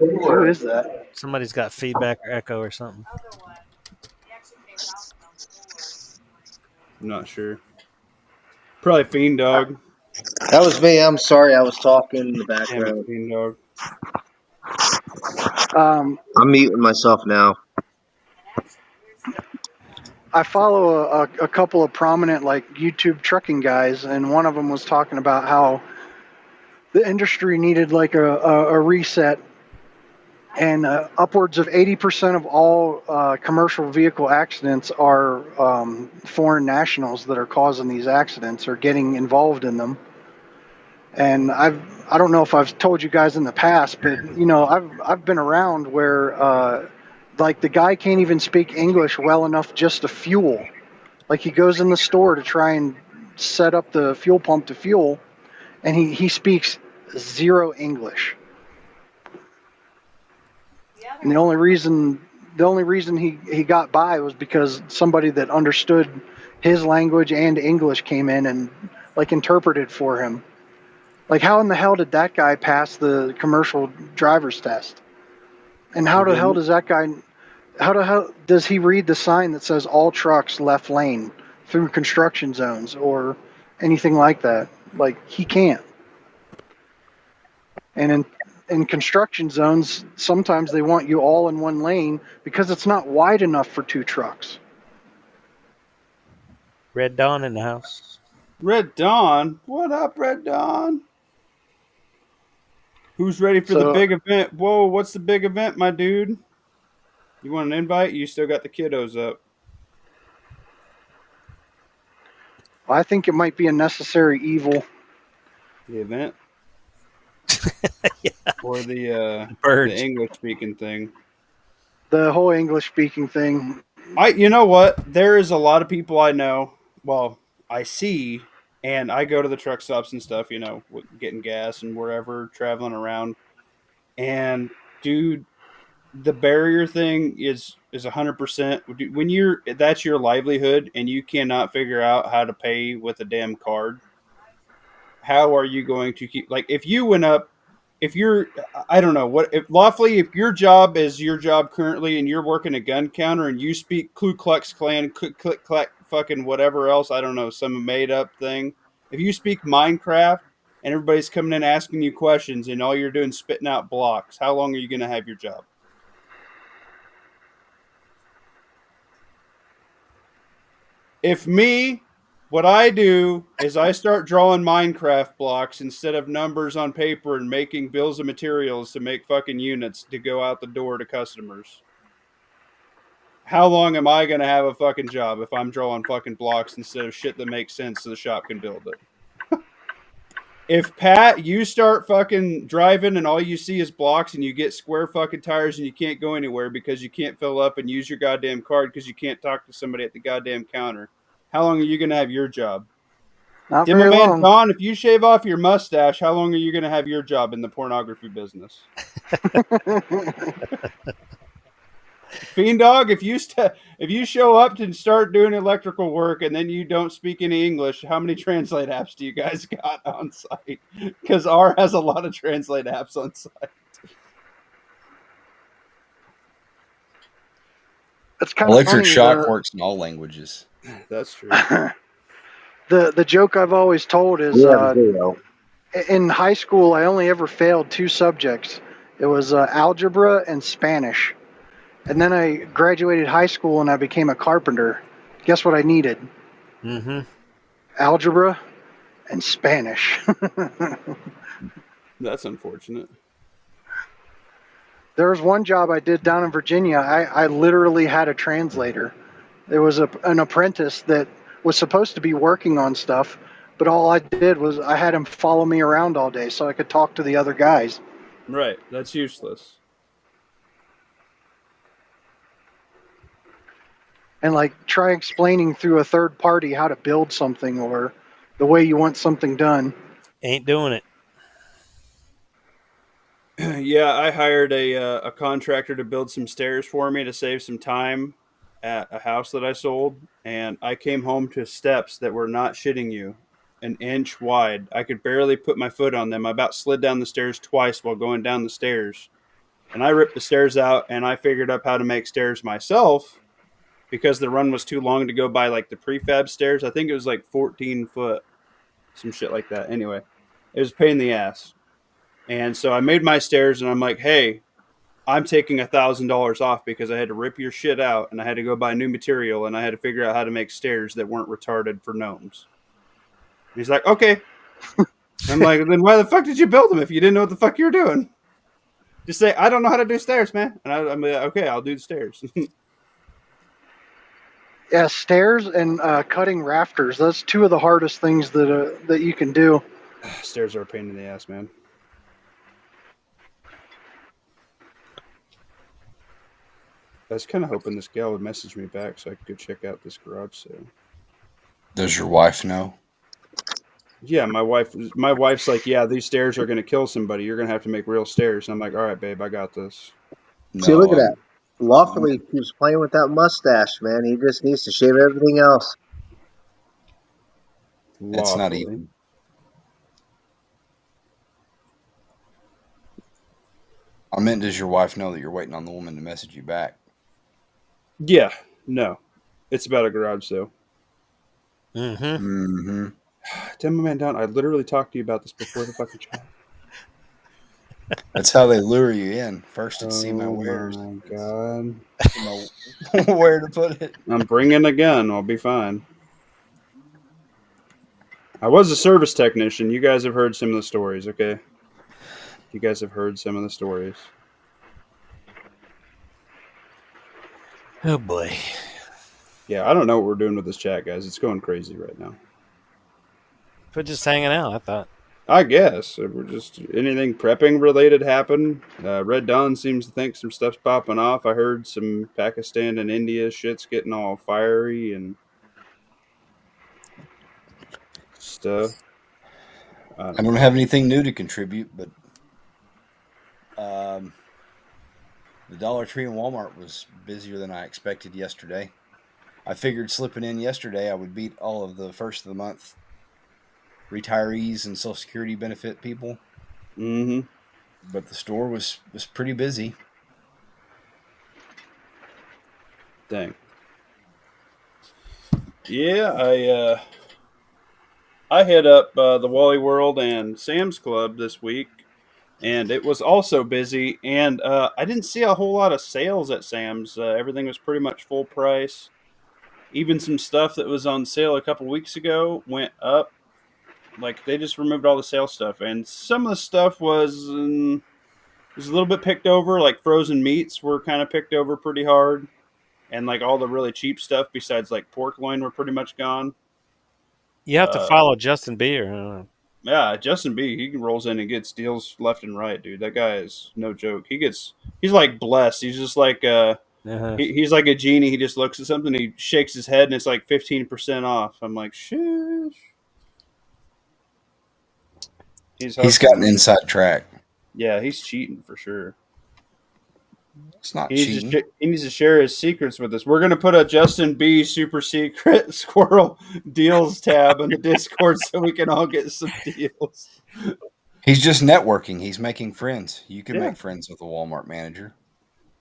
that? Somebody's got feedback or echo or something. I'm not sure. Probably Fiend Dog. That was me. I'm sorry. I was talking in the Damn it, background. Fiend Dog. I'm muting myself now. I follow a couple of prominent like YouTube trucking guys, and one of them was talking about how the industry needed like a reset, and upwards of 80% of all commercial vehicle accidents are foreign nationals that are causing these accidents or getting involved in them. And I don't know if I've told you guys in the past, but I've been around where like the guy can't even speak English well enough just to fuel. Like he goes in the store to try and set up the fuel pump to fuel, and he speaks zero English. And the only reason he got by was because somebody that understood his language and English came in and like interpreted for him. Like how in the hell did that guy pass the commercial driver's test? And how He the hell didn't. does that guy how the hell does he read the sign that says all trucks left lane through construction zones or anything like that? Like he can't. And in construction zones, sometimes they want you all in one lane because it's not wide enough for two trucks. Red Dawn in the house. Red Dawn. What up, Red Dawn? Who's ready for the So big event? Whoa, what's the big event, my dude? You want an invite? You still got the kiddos up. I think it might be a necessary evil. The event? Yeah. Or the Birds. English speaking thing. The whole English speaking thing. You know what? There is a lot of people I know. Well, I see, and I go to the truck stops and stuff. Getting gas and wherever, traveling around. And dude, the barrier thing is 100%. When that's your livelihood, and you cannot figure out how to pay with a damn card. How are you going to keep like if you went up? If you're, I don't know what if lawfully, if your job is your job currently and you're working a gun counter and you speak Ku Klux Klan, click, clack, fucking whatever else, I don't know, some made up thing. If you speak Minecraft and everybody's coming in asking you questions and all you're doing is spitting out blocks, how long are you going to have your job? What I do is I start drawing Minecraft blocks instead of numbers on paper and making bills of materials to make fucking units to go out the door to customers. How long am I going to have a fucking job if I'm drawing fucking blocks instead of shit that makes sense so the shop can build it? If Pat, you start fucking driving and all you see is blocks and you get square fucking tires and you can't go anywhere because you can't fill up and use your goddamn card because you can't talk to somebody at the goddamn counter, how long are you going to have your job? Not Demo very Man long. Don, if you shave off your mustache, how long are you going to have your job in the pornography business? Fiend Dog, if you show up to start doing electrical work and then you don't speak any English, how many translate apps do you guys got on site? Because R has a lot of translate apps on site. It's kind of Electric funny. shock works in all languages. That's true. The joke I've always told is We have zero. in high school I only ever failed two subjects. It was algebra and Spanish. And then I graduated high school and I became a carpenter. Guess what I needed? Mm-hmm. Algebra and Spanish. That's unfortunate. There was one job I did down in Virginia. I literally had a translator. There was an apprentice that was supposed to be working on stuff, but all I did was I had him follow me around all day so I could talk to the other guys. Right. That's useless. And like try explaining through a third party how to build something or the way you want something done. Ain't doing it. Yeah, I hired a contractor to build some stairs for me to save some time at a house that I sold, and I came home to steps that were not shitting you, an inch wide. I could barely put my foot on them. I about slid down the stairs twice while going down the stairs, and I ripped the stairs out and I figured out how to make stairs myself because the run was too long to go by like the prefab stairs. I think it was like 14 foot, some shit like that. Anyway, it was a pain in the ass. And so I made my stairs, and I'm like, "Hey, I'm taking $1,000 off because I had to rip your shit out, and I had to go buy new material, and I had to figure out how to make stairs that weren't retarded for gnomes." And he's like, "Okay." I'm like, "Then why the fuck did you build them if you didn't know what the fuck you were doing? Just say I don't know how to do stairs, man." And I'm like, "Okay, I'll do the stairs." Yeah, stairs and cutting rafters. That's two of the hardest things that you can do. Stairs are a pain in the ass, man. I was kind of hoping this gal would message me back so I could go check out this garage sale. Does your wife know? Yeah, my wife's like, "Yeah, these stairs are going to kill somebody. You're going to have to make real stairs." And I'm like, "All right, babe, I got this." See, look at No, that. Lawfully keeps playing with that mustache, man. He just needs to shave everything else. it's not Lawfully. even. I meant, does your wife know that you're waiting on the woman to message you back? Yeah, no. It's about a garage sale. Mm-hmm. Mm-hmm. Damn my man down. I literally talked to you about this before the fucking chat. That's how they lure you in. First, it's see my Oh wares. my god. You know where to put it. I'm bringing a gun. I'll be fine. I was a service technician. You guys have heard some of the stories, okay? You guys have heard some of the stories. Oh boy. Yeah, I don't know what we're doing with this chat, guys. It's going crazy right now. We're just hanging out, I thought. I guess we're just anything prepping related happened. Red Dawn seems to think some stuff's popping off. I heard some Pakistan and India shit's getting all fiery and stuff. I don't have anything new to contribute, but the Dollar Tree and Walmart was busier than I expected yesterday. I figured slipping in yesterday I would beat all of the first of the month retirees and Social Security benefit people. Mm-hmm. But the store was pretty busy. Dang. Yeah, I hit up the Wally World and Sam's Club this week, and it was also busy. And I didn't see a whole lot of sales at Sam's. Everything was pretty much full price. Even some stuff that was on sale a couple weeks ago went up. Like they just removed all the sale stuff, and some of the stuff was a little bit picked over. Like frozen meats were kind of picked over pretty hard, and like all the really cheap stuff besides like pork loin were pretty much gone. You have to follow Justin Bieber. Yeah, Justin B. He rolls in and gets deals left and right, dude. That guy is no joke. He's like blessed. He's just like he's like a genie. He just looks at something, he shakes his head, and it's like 15% off. I'm like, shit. He's got an inside track. Yeah, he's cheating for sure. It's not cheating. He needs to share his secrets with us. We're going to put a Justin B super secret squirrel deals tab in the Discord so we can all get some deals. He's just networking. He's making friends. You can make friends with a Walmart manager.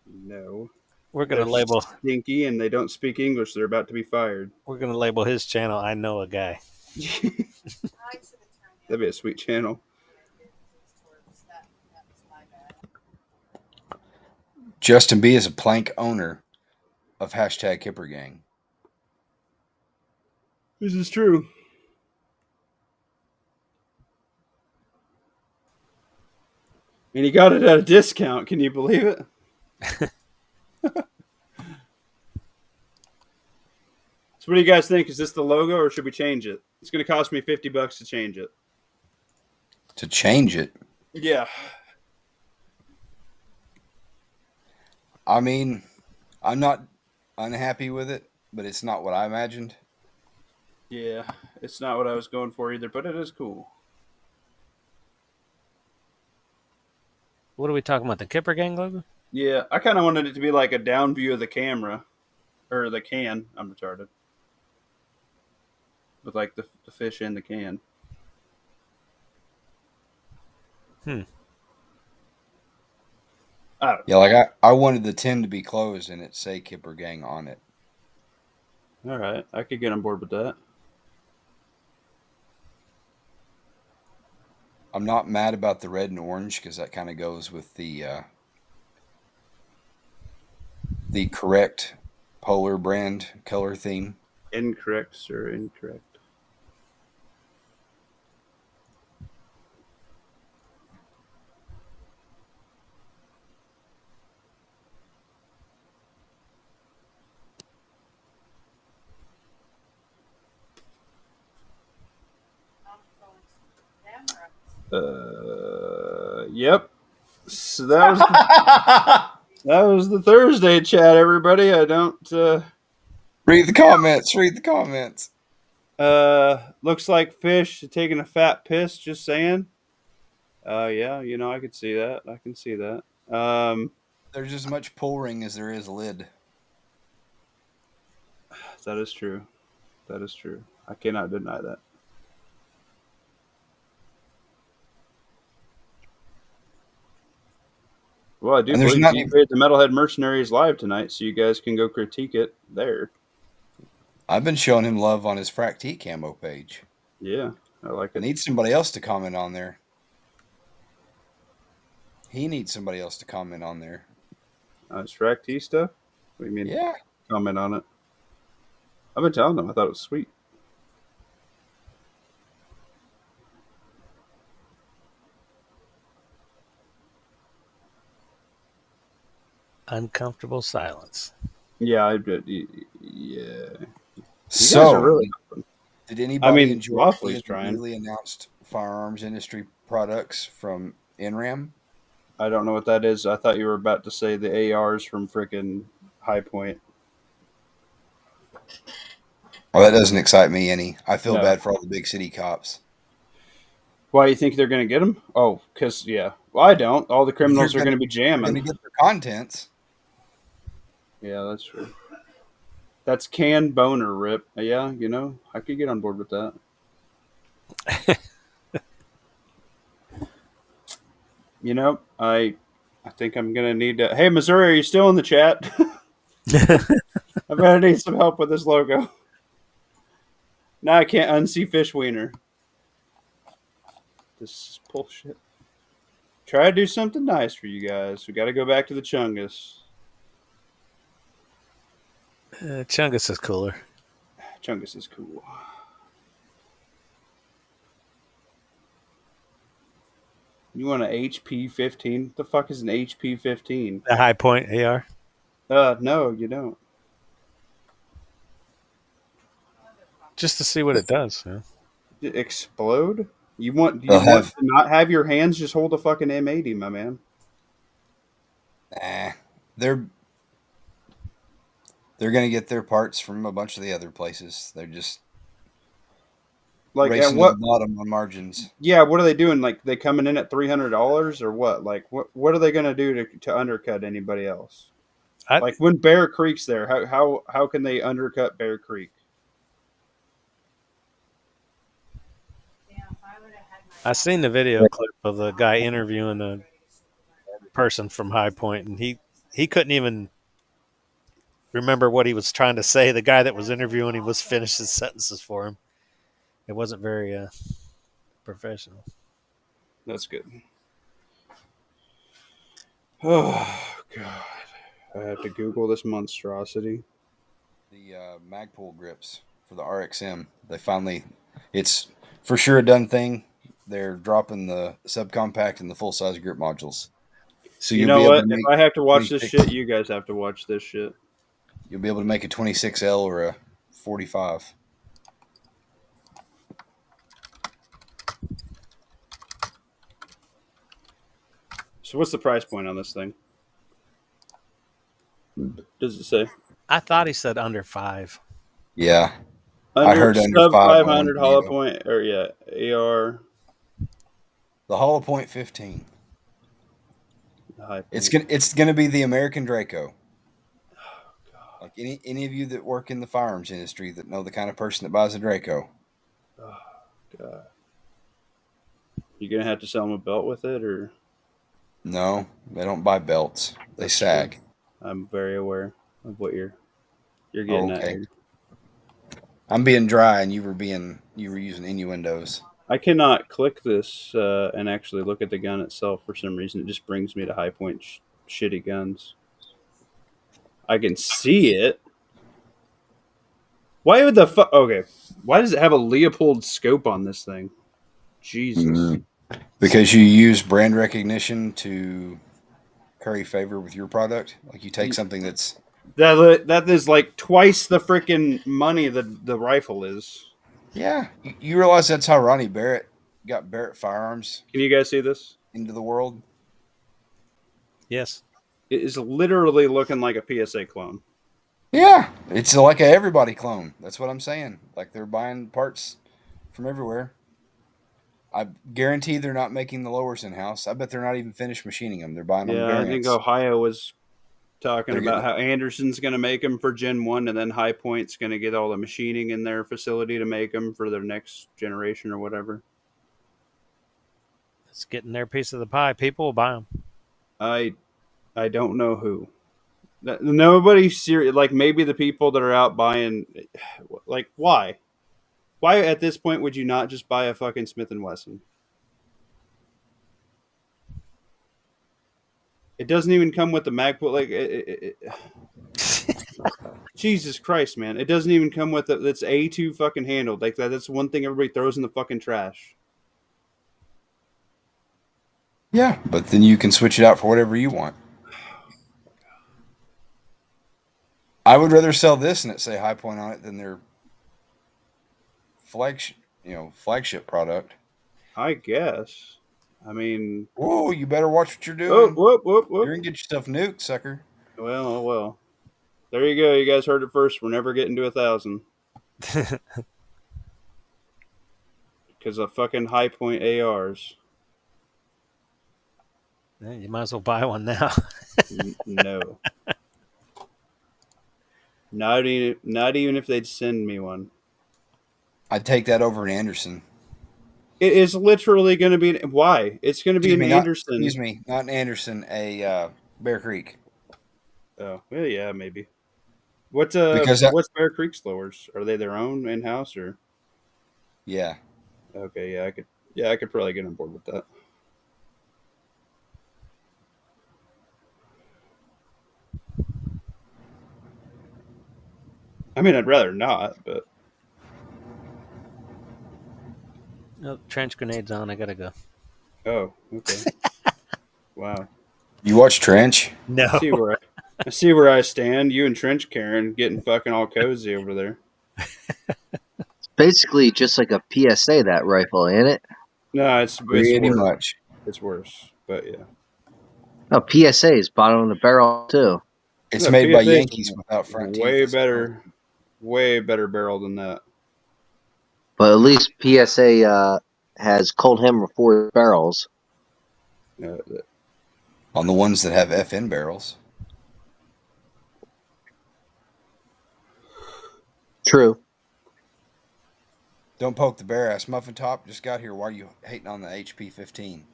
No. We're going to They're label stinky and they don't speak English. They're about to be fired. We're going to label his channel I Know a Guy. That'd be a sweet channel. Justin B is a plank owner of hashtag Kipper Gang. This is true. And he got it at a discount. Can you believe it? So what do you guys think? Is this the logo or should we change it? It's going to cost me $50 to change it. To change it? Yeah. I mean, I'm not unhappy with it, but it's not what I imagined. Yeah, it's not what I was going for either, but it is cool. What are we talking about? The Kipper Gang logo? Yeah, I kind of wanted it to be like a down view of the camera. Or the can. I'm retarded. With like the fish in the can. I don't know. Yeah, like I wanted the tin to be closed and it say Kipper Gang on it. All right, I could get on board with that. I'm not mad about the red and orange because that kind of goes with the correct Polar brand color theme. Incorrect, sir. Incorrect. Yep. So that was the Thursday chat, everybody. I don't. Read the comments. Read the comments. Looks like fish taking a fat piss. Just saying. Yeah, I could see that. I can see that. There's as much pull ring as there is lid. That is true. That is true. I cannot deny that. Well, I do And there's believe not you even- created the Metalhead Mercenaries live tonight, so you guys can go critique it there. I've been showing him love on his Frac T camo page. Yeah, I like I it. need somebody else to comment on there. He needs somebody else to comment on there. Strack T stuff? What do you mean? Yeah. Comment on it. I've been telling them. I thought it was sweet. Uncomfortable silence. Yeah, I did. Yeah. So, guys are really. did anybody enjoy Waffly's the trying. newly announced firearms industry products from NRAM? I don't know what that is. I thought you were about to say the ARs from freaking High Point. Oh, that doesn't excite me any. I feel No. bad for all the big city cops. Why do you think they're going to get them? Oh, because, yeah. Well, I don't. All the criminals are going to be They're going jamming. to get their contents. Yeah, that's true. That's can boner rip. Yeah, I could get on board with that. I think I'm gonna need to. Hey, Missouri, are you still in the chat? I better need some help with this logo. Now I can't unsee Fish Wiener. This is bullshit. Try to do something nice for you guys. We got to go back to the Chungus. Chungus is cooler. Chungus is cool. You want an HP 15? What the fuck is an HP 15? The High Point AR. No, you don't. Just to see what it does. Yeah. Did it explode? Do you want They'll to not have your hands just hold a fucking M80, my man? Nah, they're going to get their parts from a bunch of the other places. They're just Like racing at what? to the bottom on margins. Yeah, what are they doing? Like they coming in at $300 or what? Like what are they going to do to undercut anybody else? Like when Bear Creek's there, how can they undercut Bear Creek? I seen the video clip of the guy interviewing the person from High Point, and he couldn't even remember what he was trying to say. The guy that was interviewing him was finished his sentences for him. It wasn't very professional. That's good. Oh God. I have to Google this monstrosity. The Magpul grips for the RXM. They finally, it's for sure a done thing. They're dropping the subcompact and the full size grip modules. So You you'll know be able what? to If make I have to watch this 26 shit, you guys have to watch this shit. You'll be able to make a 26L or a 45. So what's the price point on this thing? Does it say? I thought he said under 5. Yeah, I Under heard under sub 5 on one 500 hollow video. point, or yeah, AR The Hollow Point 15. high point. It's gonna be the American Draco. Like any of you that work in the firearms industry that know the kind of person that buys a Draco. Oh god. You gonna have to sell them a belt with it, or No, they don't buy belts. They That's sag. true. I'm very aware of what you're getting at Okay. here. I'm being dry, and you were using innuendos. I cannot click this and actually look at the gun itself for some reason. It just brings me to high point shitty guns. I can see it. Why would the fuck? Okay, why does it have a Leopold scope on this thing? Jesus. Because you use brand recognition to curry favor with your product. Like you take something that's That is like twice the freaking money that the rifle is. yeah. You realize that's how Ronnie Barrett got Barrett Firearms Can you guys see this? into the world. Yes. It is literally looking like a PSA clone. Yeah, it's like a everybody clone. That's what I'm saying. Like they're buying parts from everywhere. I guarantee they're not making the lowers in house. I bet they're not even finished machining them. They're buying them Yeah, I think variants. Ohio was talking They're about getting- how Anderson's going to make them for Gen 1, and then High Point's going to get all the machining in their facility to make them for their next generation or whatever. It's getting their piece of the pie. People will buy them. I don't know who. Nobody's serious. Like, maybe the people that are out buying, like, why? Why at this point would you not just buy a fucking Smith & Wesson? It doesn't even come with the Magpul. Like, Jesus Christ, man! It doesn't even come with it. It's A2 fucking handled. Like that's one thing everybody throws in the fucking trash. Yeah, but then you can switch it out for whatever you want. I would rather sell this and it say High Point on it than their flagship product. I guess. I mean, Whoa, you better watch what you're whoop, doing. whoop, whoop, You're whoop. gonna get yourself nuked, sucker. Well, oh well. There you go. You guys heard it first. We're never getting to 1,000 because of fucking High Point ARs. Yeah, you might as well buy one now. No. Not even if they'd send me one. I'd take that over an Anderson. It is literally going to be why? It's going to be an Anderson. Excuse me, not an Anderson. A Bear Creek. Oh well, yeah, maybe. What's Bear Creek's lowers? Are they their own in house or? Yeah. Okay, yeah, I could. Yeah, I could probably get on board with that. I mean, I'd rather not, but Oh, trench grenades on. I gotta go. oh, okay. Wow. You watch Trench? No. I see where I stand. You and Trench Karen getting fucking all cozy over there. It's basically just like a PSA, that rifle, ain't it? No, it's Pretty worse. much. It's worse, but yeah. No, PSA is bottom of the barrel too. It's No, made by PSA 's Yankees without front teeth. Way better barrel than that. But at least PSA has cold hammer forward barrels. On the ones that have FN barrels. True. Don't poke the bear ass. Muffin Top just got here. Why are you hating on the HP 15?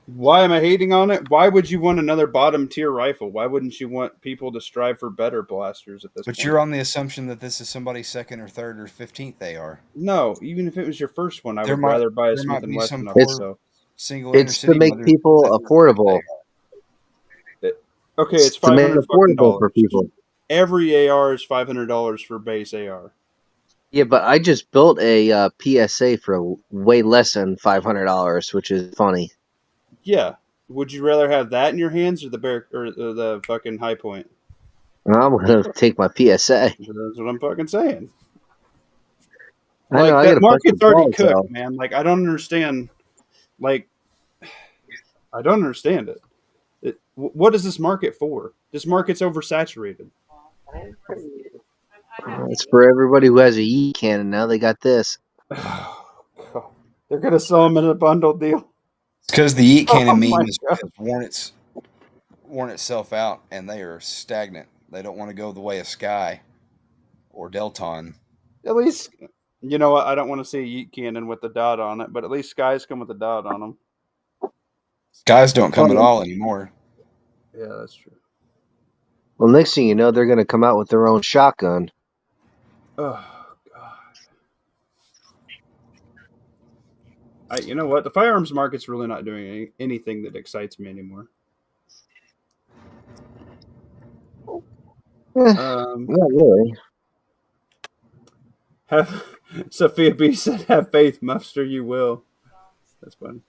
Why am I hating on it? Why would you want another bottom tier rifle? Why wouldn't you want people to strive for better blasters at this point? But you're on the assumption that this is somebody's second or third or 15th AR. No, even if it was your first one, I There would might- rather buy a there Smith might and be Wesson. some Also, Single It's to inner city make mothers- people affordable. Okay, it's to make it 500 fucking affordable for dollars. people. Every AR is $500 for base AR. Yeah, but I just built a PSA for way less than $500, which is funny. Yeah. Would you rather have that in your hands or the bear or the fucking high point? I'm gonna take my PSA. That's what I'm fucking saying. I know Like I that got a bunch of market's already balls cooked, though. man. Like I don't understand. Like I don't understand it. What is this market for? This market's oversaturated. It's for everybody who has a yeet cannon. Now they got this. God. They're gonna sell them in a bundle deal. It's because the Yeet Oh Cannon my meme has god! worn itself out, and they are stagnant. They don't want to go the way of Sky or Delton. At least you know what? I don't want to see a yeet cannon with the dot on it, but at least skies come with the dot on them. Skies don't come at Well, all anymore. Yeah, that's true. next thing you know, they're gonna come out with their own shotgun. Oh god! You know what? The firearms market's really not doing anything that excites me anymore. Um, Not really. have Sophia B said, "Have faith, Muffster, you will." That's funny.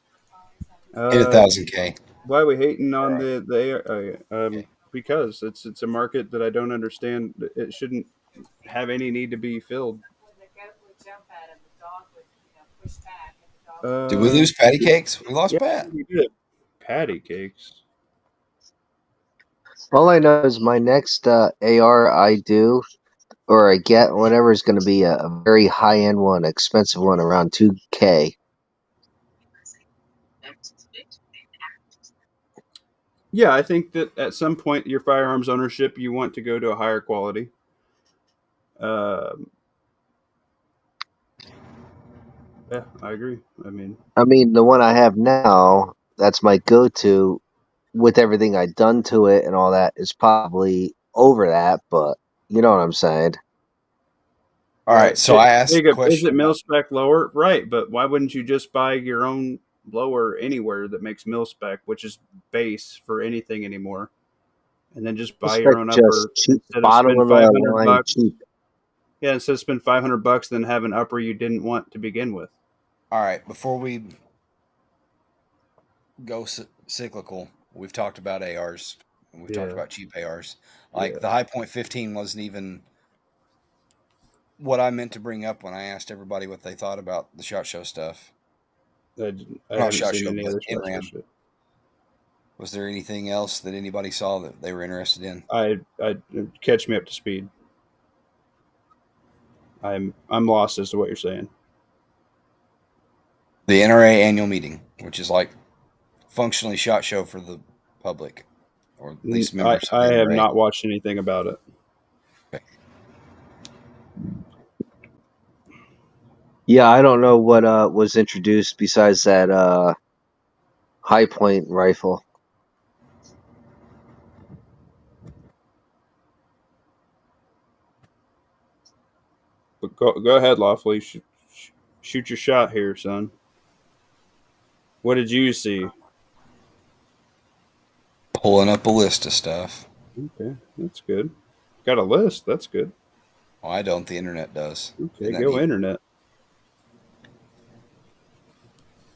Hit 1,000K. Why are we hating on the because it's a market that I don't understand. It shouldn't have any need to be filled. Did we Uh, lose Patty Cakes? We lost yeah, Pat. we did. Patty cakes. All I know is my next AR I do or I get, whatever, is going to be a very high end one, expensive one, around 2K. Yeah, I think that at some point your firearms ownership, you want to go to a higher quality. Um, yeah, I agree. I mean, the one I have now, that's my go to with everything I've done to it and all that, is probably over that, but you know what I'm saying. All right, so I asked a Jacob, is question it mil about. spec lower? Right, but why wouldn't you just buy your own blower anywhere that makes mil spec, which is base for anything anymore, and then just buy It's your like own just upper cheap, instead of bottom spend of 500 the line bucks? cheap. Yeah, instead of spend $500, then have an upper you didn't want to begin with. All right, before we go cyclical, we've talked about ARs. And we've talked Yeah, about cheap ARs. Like yeah. the High Point 15 wasn't even what I meant to bring up when I asked everybody what they thought about the SHOT Show stuff. I Not haven't SHOT seen Show, any but other shot show NRAM. shit. Was there anything else that anybody saw that they were interested in? I catch me up to speed. I'm lost as to what you're saying. The NRA annual meeting, which is like functionally SHOT Show for the public, or at least members of I the have NRA. not watched anything about it. Okay. Yeah, I don't know what was introduced besides that high point rifle. But go ahead, Lawfully. Shoot your shot here, son. What did you see? Pulling up a list of stuff. Okay, that's good. Got a list. That's good. Well, I don't. The internet does. Okay, Isn't that go neat? internet.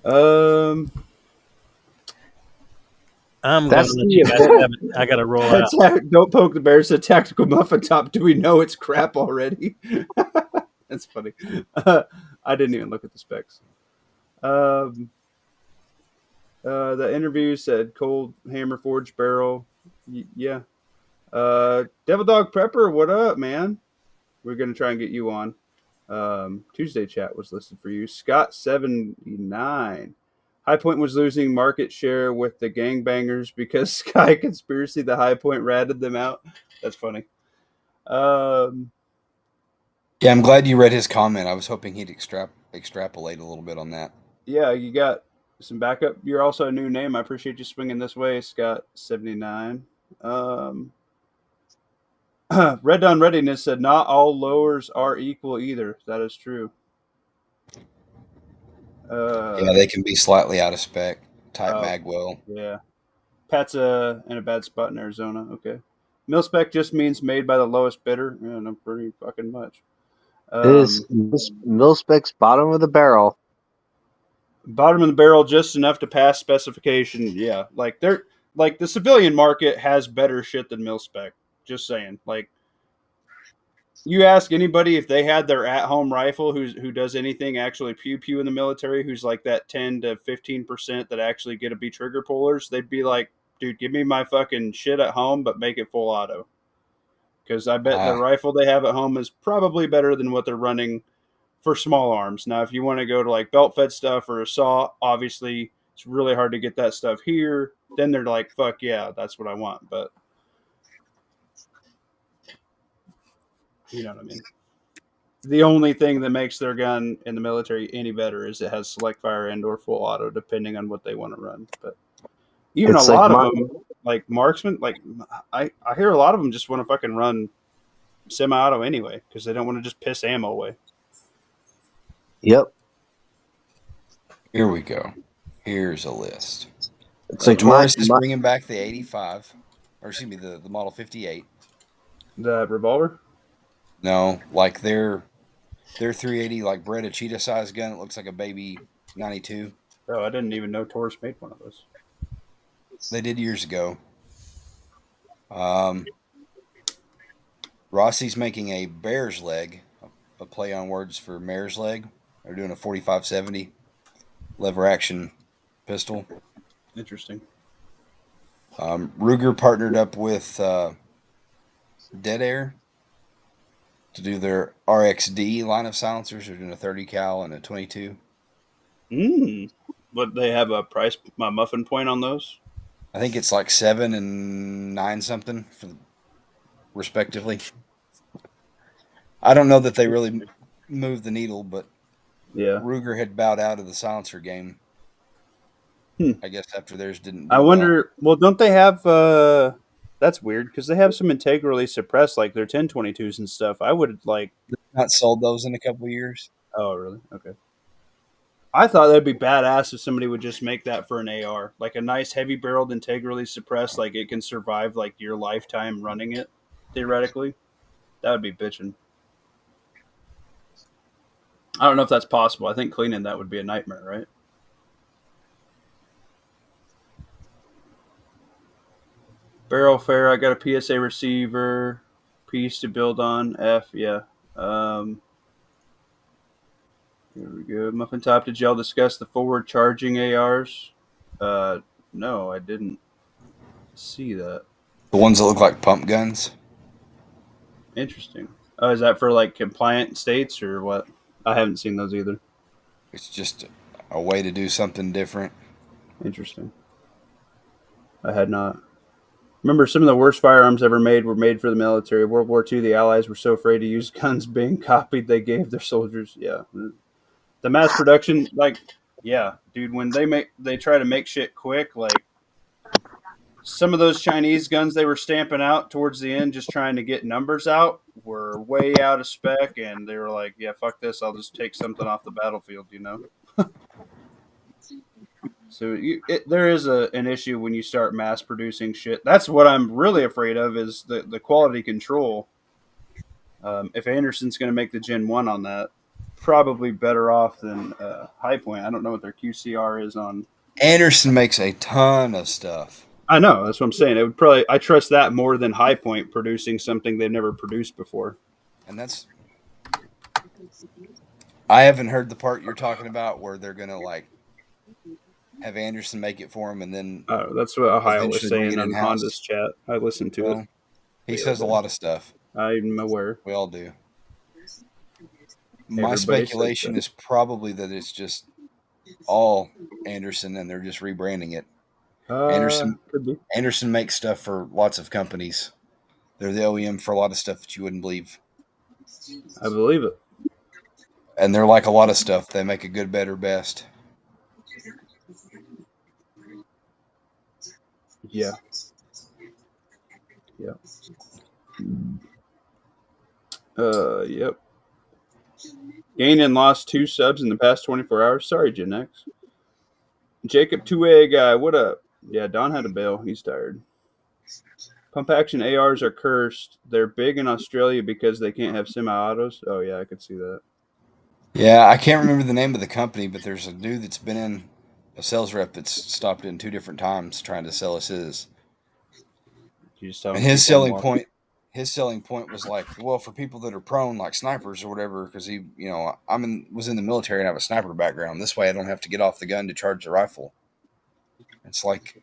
Um, I'm gonna That's let the you guys event. have it. I gotta roll out. don't poke the bear. Said tactical muffin top. Do we know it's crap already? That's funny. I didn't even look at the specs. Um, the interview said cold hammer forged barrel. Yeah. Devil Dog Prepper, what up, man? We're gonna try and get you on. Tuesday chat was listed for you. Scott79. High Point was losing market share with the gangbangers because Sky Conspiracy, the High Point ratted them out. That's funny. Yeah, I'm glad you read his comment. I was hoping he'd extrapolate a little bit on that. Yeah, you got some backup. You're also a new name. I appreciate you swinging this way, Scott79. Red Dawn Readiness said not all lowers are equal either. That is true. Yeah, they can be slightly out of spec. Type Oh, Magwell. yeah. Pat's in a bad spot in Arizona. Okay. Mil spec just means made by the lowest bidder. Yeah, no, pretty fucking much. It is Um, mil specs bottom of the barrel. Bottom of the barrel, just enough to pass specification. Yeah, like they're like the civilian market has better shit than mil spec. Just saying. Like you ask anybody if they had their at home rifle who does anything actually pew pew in the military, who's like that 10 to 15% that actually get to be trigger pullers, they'd be like, dude, give me my fucking shit at home, but make it full auto. Because I bet the rifle they have at home is probably better than what they're running for small arms. Now, if you want to go to like belt fed stuff or a saw, obviously it's really hard to get that stuff here. Then they're like, fuck yeah, that's what I want. But you know what I mean? The only thing that makes their gun in the military any better is it has select fire and or full auto, depending on what they want to run. But even a It's like lot of them, like marksmen, like I hear a lot of them just want to fucking run semi-auto anyway because they don't want to just piss ammo away. Yep. Here we go. Here's a list. It's So like Taurus is bringing back the 85, or excuse me, the Model 58. The revolver? No, like their 380, like bred a cheetah size gun. It looks like a baby 92. Oh, I didn't even know Taurus made one of those. They did years ago. Rossi's making a bear's leg, a play on words for mare's leg. They're doing a 4570 lever action pistol. Interesting. Ruger partnered up with Dead Air to do their RXD line of silencers. They're doing a 30 cal and a 22. But they have a price, my muffin point on those? I think it's like 7 and 9 something for respectively. I don't know that they really moved the needle, but yeah, Ruger had bowed out of the silencer game. I guess after theirs didn't. I wonder. Well, don't they have? That's weird because they have some integrally suppressed, like their 1022s and stuff. I would like not sold those in a couple of years. Oh, really? Okay. I thought that'd be badass if somebody would just make that for an AR, like a nice heavy barreled integrally suppressed, like it can survive like your lifetime running it. Theoretically, that would be bitching. I don't know if that's possible. I think cleaning that would be a nightmare, right? Barrel fair. I got a PSA receiver piece to build on. F, yeah. Here we go. Muffin Top, did y'all discuss the forward charging ARs? No, I didn't see that. The ones that look like pump guns? Interesting. Oh, is that for like compliant states or what? I haven't seen those either. It's just a way to do something different. Interesting. I had not. Remember, some of the worst firearms ever made were made for the military. World War II, the Allies were so afraid to use guns being copied, they gave their soldiers. Yeah. The mass production, like, yeah, dude, when they try to make shit quick, like, some of those Chinese guns they were stamping out towards the end, just trying to get numbers out, were way out of spec, and they were like, yeah, fuck this, I'll just take something off the battlefield, you know? So there is an issue when you start mass producing shit. That's what I'm really afraid of is the quality control. If Anderson's going to make the Gen 1 on that, probably better off than High Point. I don't know what their QCR is on. Anderson makes a ton of stuff. I know. That's what I'm saying. It would probably I trust that more than High Point producing something they've never produced before. And that's I haven't heard the part you're talking about where they're going to like have Anderson make it for him, and then that's what Ohio was saying on Honda's chat. I listened to it. He says a lot of stuff. I'm aware. We all do. My speculation is probably that it's just all Anderson, and they're just rebranding it. Anderson makes stuff for lots of companies. They're the OEM for a lot of stuff that you wouldn't believe. I believe it. And they're like a lot of stuff. They make a good, better, best. Yeah. Yeah. Yep. Gained and lost 2 subs in the past 24 hours. Sorry, Gen X. Jacob 2A guy, what up? Yeah, Don had a bail. He's tired. Pump action ARs are cursed. They're big in Australia because they can't have semi-autos. Oh yeah, I could see that. Yeah, I can't remember the name of the company, but there's a dude that's been in a sales rep that's stopped in 2 different times trying to sell us his. You just tell And them to keep on walking. his selling point was like, well, for people that are prone, like snipers or whatever, because he, was in the military and I have a sniper background. This way, I don't have to get off the gun to charge the rifle. It's like,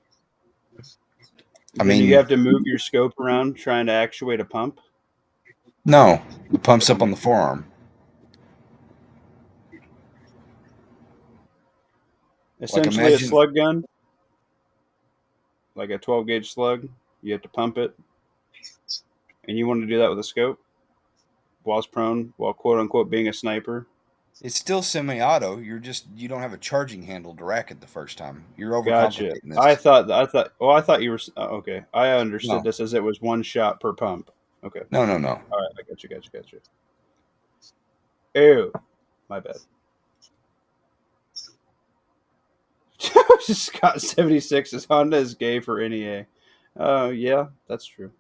I Then you mean, have to move your scope around trying to actuate a pump. no, the pump's up on the forearm. Like Essentially, a imagine slug gun, like a 12 gauge slug. You have to pump it, and you want to do that with a scope whilst prone, while quote unquote being a sniper. it's still semi-auto. You don't have a charging handle to rack it the first time. You're Gotcha. overcomplicating this. I thought you were. Okay, I understood No, this as it was one shot per pump. Okay, no, no, no. all right, I got you. Ew, my bad. Scott 76 is Honda is gay for NEA. Yeah, that's true.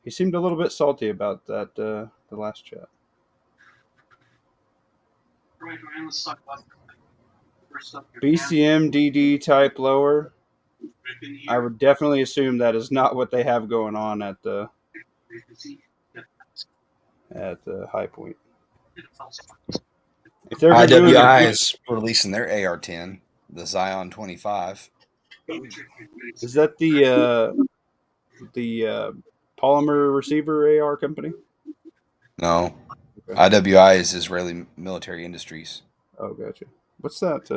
He seemed a little bit salty about that the last chat. BCM DD type lower. I would definitely assume that is not what they have going on at the high point. If they're doing a IWI big, is releasing their AR-10, the Zion 25. is that the polymer receiver AR company? No, Okay. IWI is Israeli Military Industries. Oh, gotcha. What's that?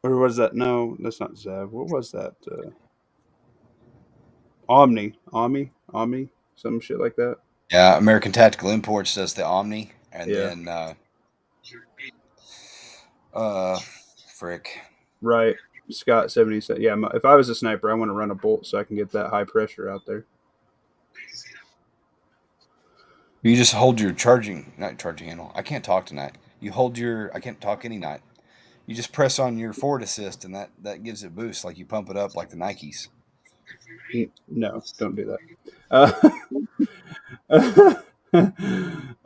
Or was that? No, that's not Zav. What was that? Omni, some shit like that. Yeah, American Tactical Imports does the Omni, and Yeah, then uh, frick. right. Scott 77. Yeah, if I was a sniper, I want to run a bolt so I can get that high pressure out there. You just hold your not charging handle. I can't talk tonight. I can't talk any night. You just press on your forward assist, and that gives it boost. Like you pump it up like the Nikes. No, don't do that.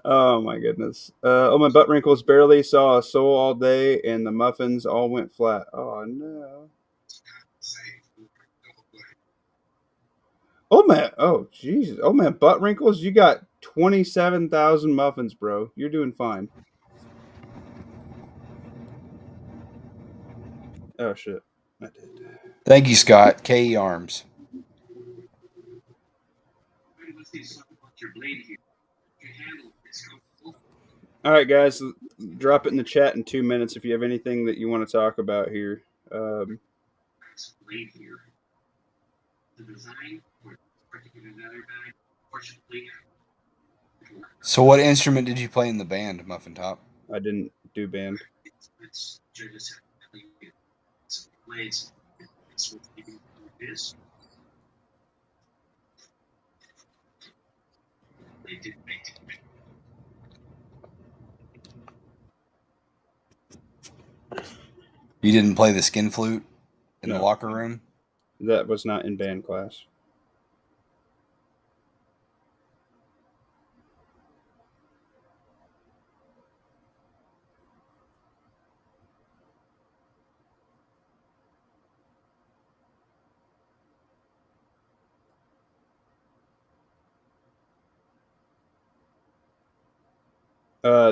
Oh my goodness. Oh, my butt wrinkles barely saw a soul all day, and the muffins all went flat. Oh no. Oh man. Oh Jesus. Oh man, butt wrinkles. You got 27,000 muffins, bro. You're doing fine. Oh shit. I did. Thank you, Scott. KE Arms. All right, guys. Drop it in the chat in 2 minutes if you have anything that you want to talk about here. So, what instrument did you play in the band, Muffin Top? I didn't do band. You didn't play the skin flute in the No, locker room? that was not in band class.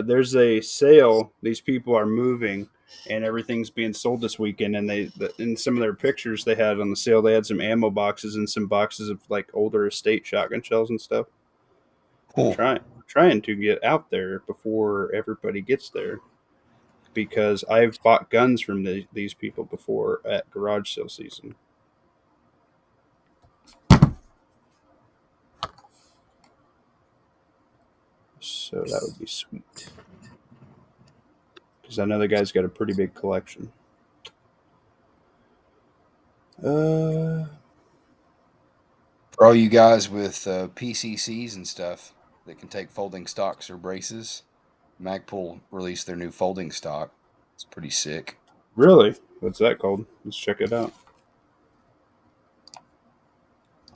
There's a sale. These people are moving, and everything's being sold this weekend. And in some of their pictures they had on the sale, they had some ammo boxes and some boxes of like older estate shotgun shells and stuff. I'm Cool. trying to get out there before everybody gets there because I've bought guns from these people before at garage sale season. So that would be sweet. Because I know the guy's got a pretty big collection. For all you guys with PCCs and stuff that can take folding stocks or braces, Magpul released their new folding stock. It's pretty sick. Really? What's that called? Let's check it out.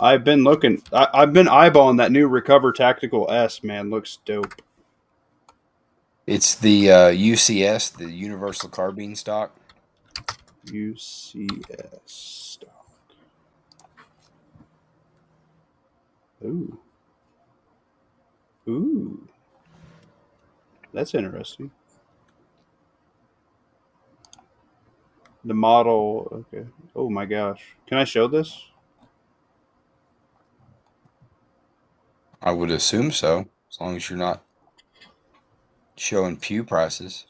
I've been looking. I've been eyeballing that new Recover Tactical S. Man, looks dope. It's the UCS, the Universal Carbine stock. UCS stock. Ooh. Ooh. That's interesting. The model. Okay. Oh my gosh. Can I show this? I would assume so, as long as you're not showing pew prices.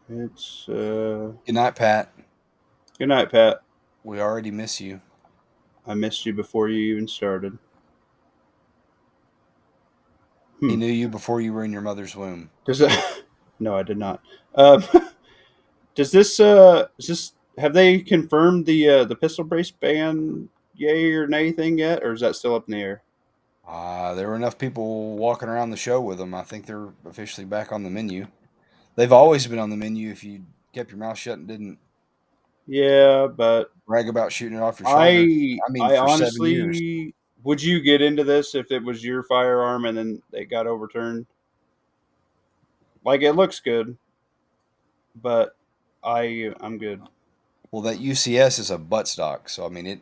It's. Good night, Pat. Good night, Pat. We already miss you. I missed you before you even started. He knew you before you were in your mother's womb. Does that? No, I did not. Um, does this? Is this? Have they confirmed the pistol brace ban, yay or nay thing yet, or is that still up in the air? There were enough people walking around the show with them. I think they're officially back on the menu. They've always been on the menu if you kept your mouth shut and didn't Yeah, but brag about shooting it off your shoulder. I mean, I for 7 years. honestly, would you get into this if it was your firearm and then it got overturned? Like it looks good, but I'm good. Well, that UCS is a butt stock, so I mean it.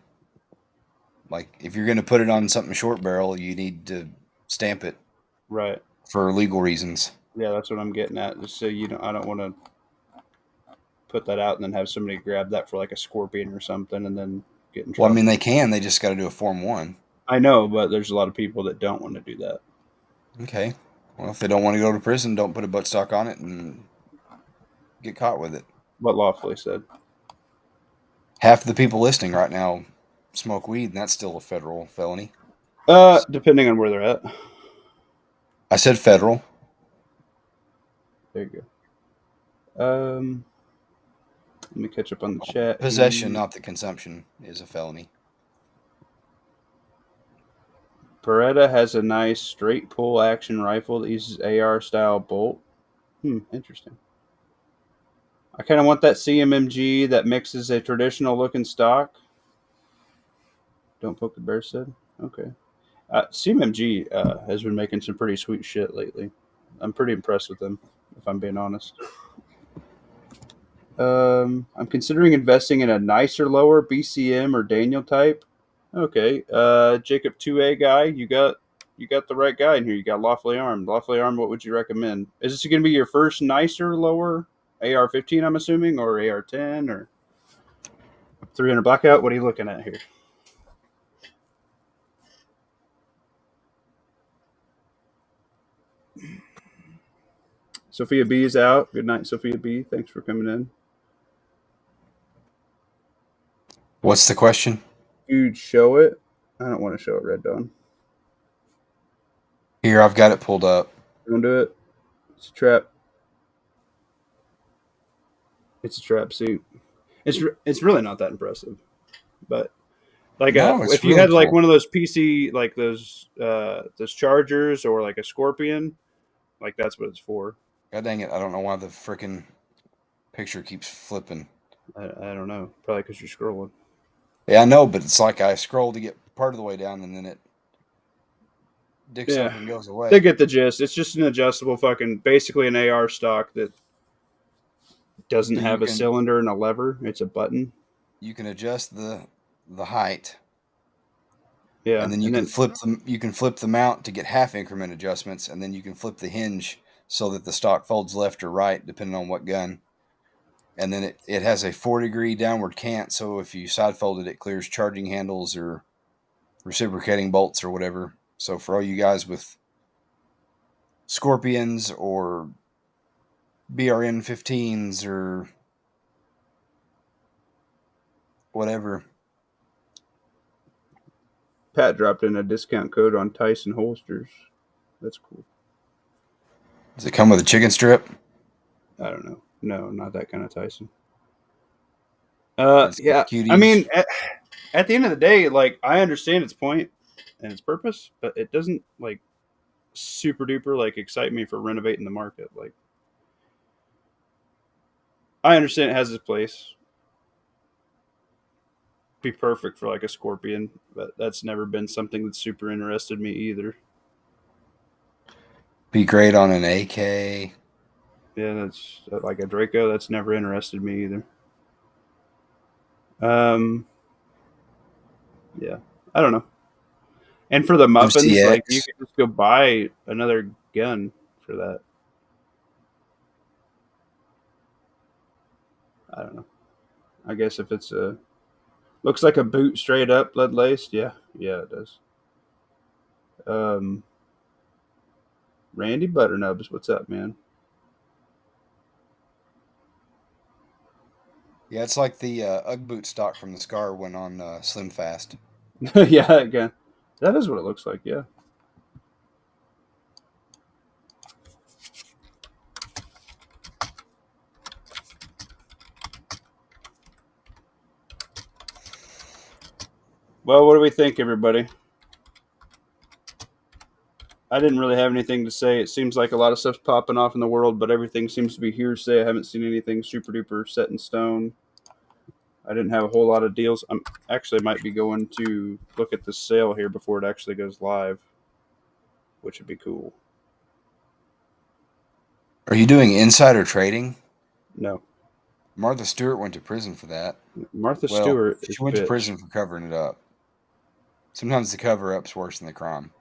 Like, if you're going to put it on something short barrel, you need to stamp it Right. for legal reasons. Yeah, that's what I'm getting at. Just so you know, I don't want to put that out and then have somebody grab that for like a scorpion or something and then get in Well, trouble. I mean, they can. They just got to do a Form 1. I know, but there's a lot of people that don't want to do that. Okay. Well, if they don't want to go to prison, don't put a butt stock on it and get caught with it. What lawfully said. Half the people listening right now smoke weed, and that's still a federal felony. Depending on where they're at. I said federal. There you go. Let me catch up on the chat. Possession, not the consumption, is a felony. Beretta has a nice straight pull action rifle that uses AR style bolt. Interesting. I kind of want that CMMG that mixes a traditional looking stock. Don't poke the bear said. Okay. CMMG has been making some pretty sweet shit lately. I'm pretty impressed with them, if I'm being honest. I'm considering investing in a nicer lower BCM or Daniel type. Okay, Jacob 2A guy, you got the right guy in here. You got lawfully armed. Lawfully armed. What would you recommend? Is this going to be your first nicer lower AR-15? I'm assuming, or AR-10 or 300 blackout. What are you looking at here? Sophia B is out. Good night, Sophia B. Thanks for coming in. What's the question? Dude, show it. I don't want to show it, Red Dawn. Here, I've got it pulled up. Don't do it. It's a trap. It's a trap suit. It's really not that impressive, but like No, it's if you really had like cool. one of those PC like those Chargers or like a Scorpion, like that's what it's for. God dang it, I don't know why the freaking picture keeps flipping. I don't know. Probably because you're scrolling. Yeah, I know, but it's like I scroll to get part of the way down, and then it dicks up and goes away. They get the gist. It's just an adjustable fucking, basically an AR stock that doesn't So have a cylinder and a lever. It's a button. You can adjust the height. Yeah, and then you can flip the mount to get half increment adjustments, and then you can flip the hinge so that the stock folds left or right depending on what gun. And then it has a 4-degree downward cant, so if you side fold it, it clears charging handles or reciprocating bolts or whatever. So for all you guys with Scorpions or BRN 15s or whatever. Pat dropped in a discount code on Tyson holsters. That's cool. Does it come with a chicken strip? I don't know. No, not that kind of Tyson. Yeah. Cuties. I mean, at the end of the day, like I understand its point and its purpose, but it doesn't like super duper like excite me for renovating the market. Like, I understand it has its place. be perfect for like a scorpion, but that's never been something that's super interested me either. Be great on an AK. Yeah, that's like a Draco. That's never interested me either. Um, yeah, I don't know. And for the muffins, like you MCX. could just go buy another gun for that. I don't know. I guess if it's a looks like a boot straight up lead laced, yeah, yeah, it does. Um, Randy Butternubs, what's up, man? Yeah, it's like the UGG boot stock from the Scar went on Slim Fast. Yeah, again, that is what it looks like. Yeah. Well, what do we think, everybody? I didn't really have anything to say. It seems like a lot of stuff's popping off in the world, but everything seems to be hearsay. I haven't seen anything super duper set in stone. I didn't have a whole lot of deals. I'm actually might be going to look at the sale here before it actually goes live, which would be cool. Are you doing insider trading? No, Martha Stewart went to prison for that. Martha Well, Stewart is she a went to bitch. prison for covering it up. Sometimes the cover up's worse than the crime.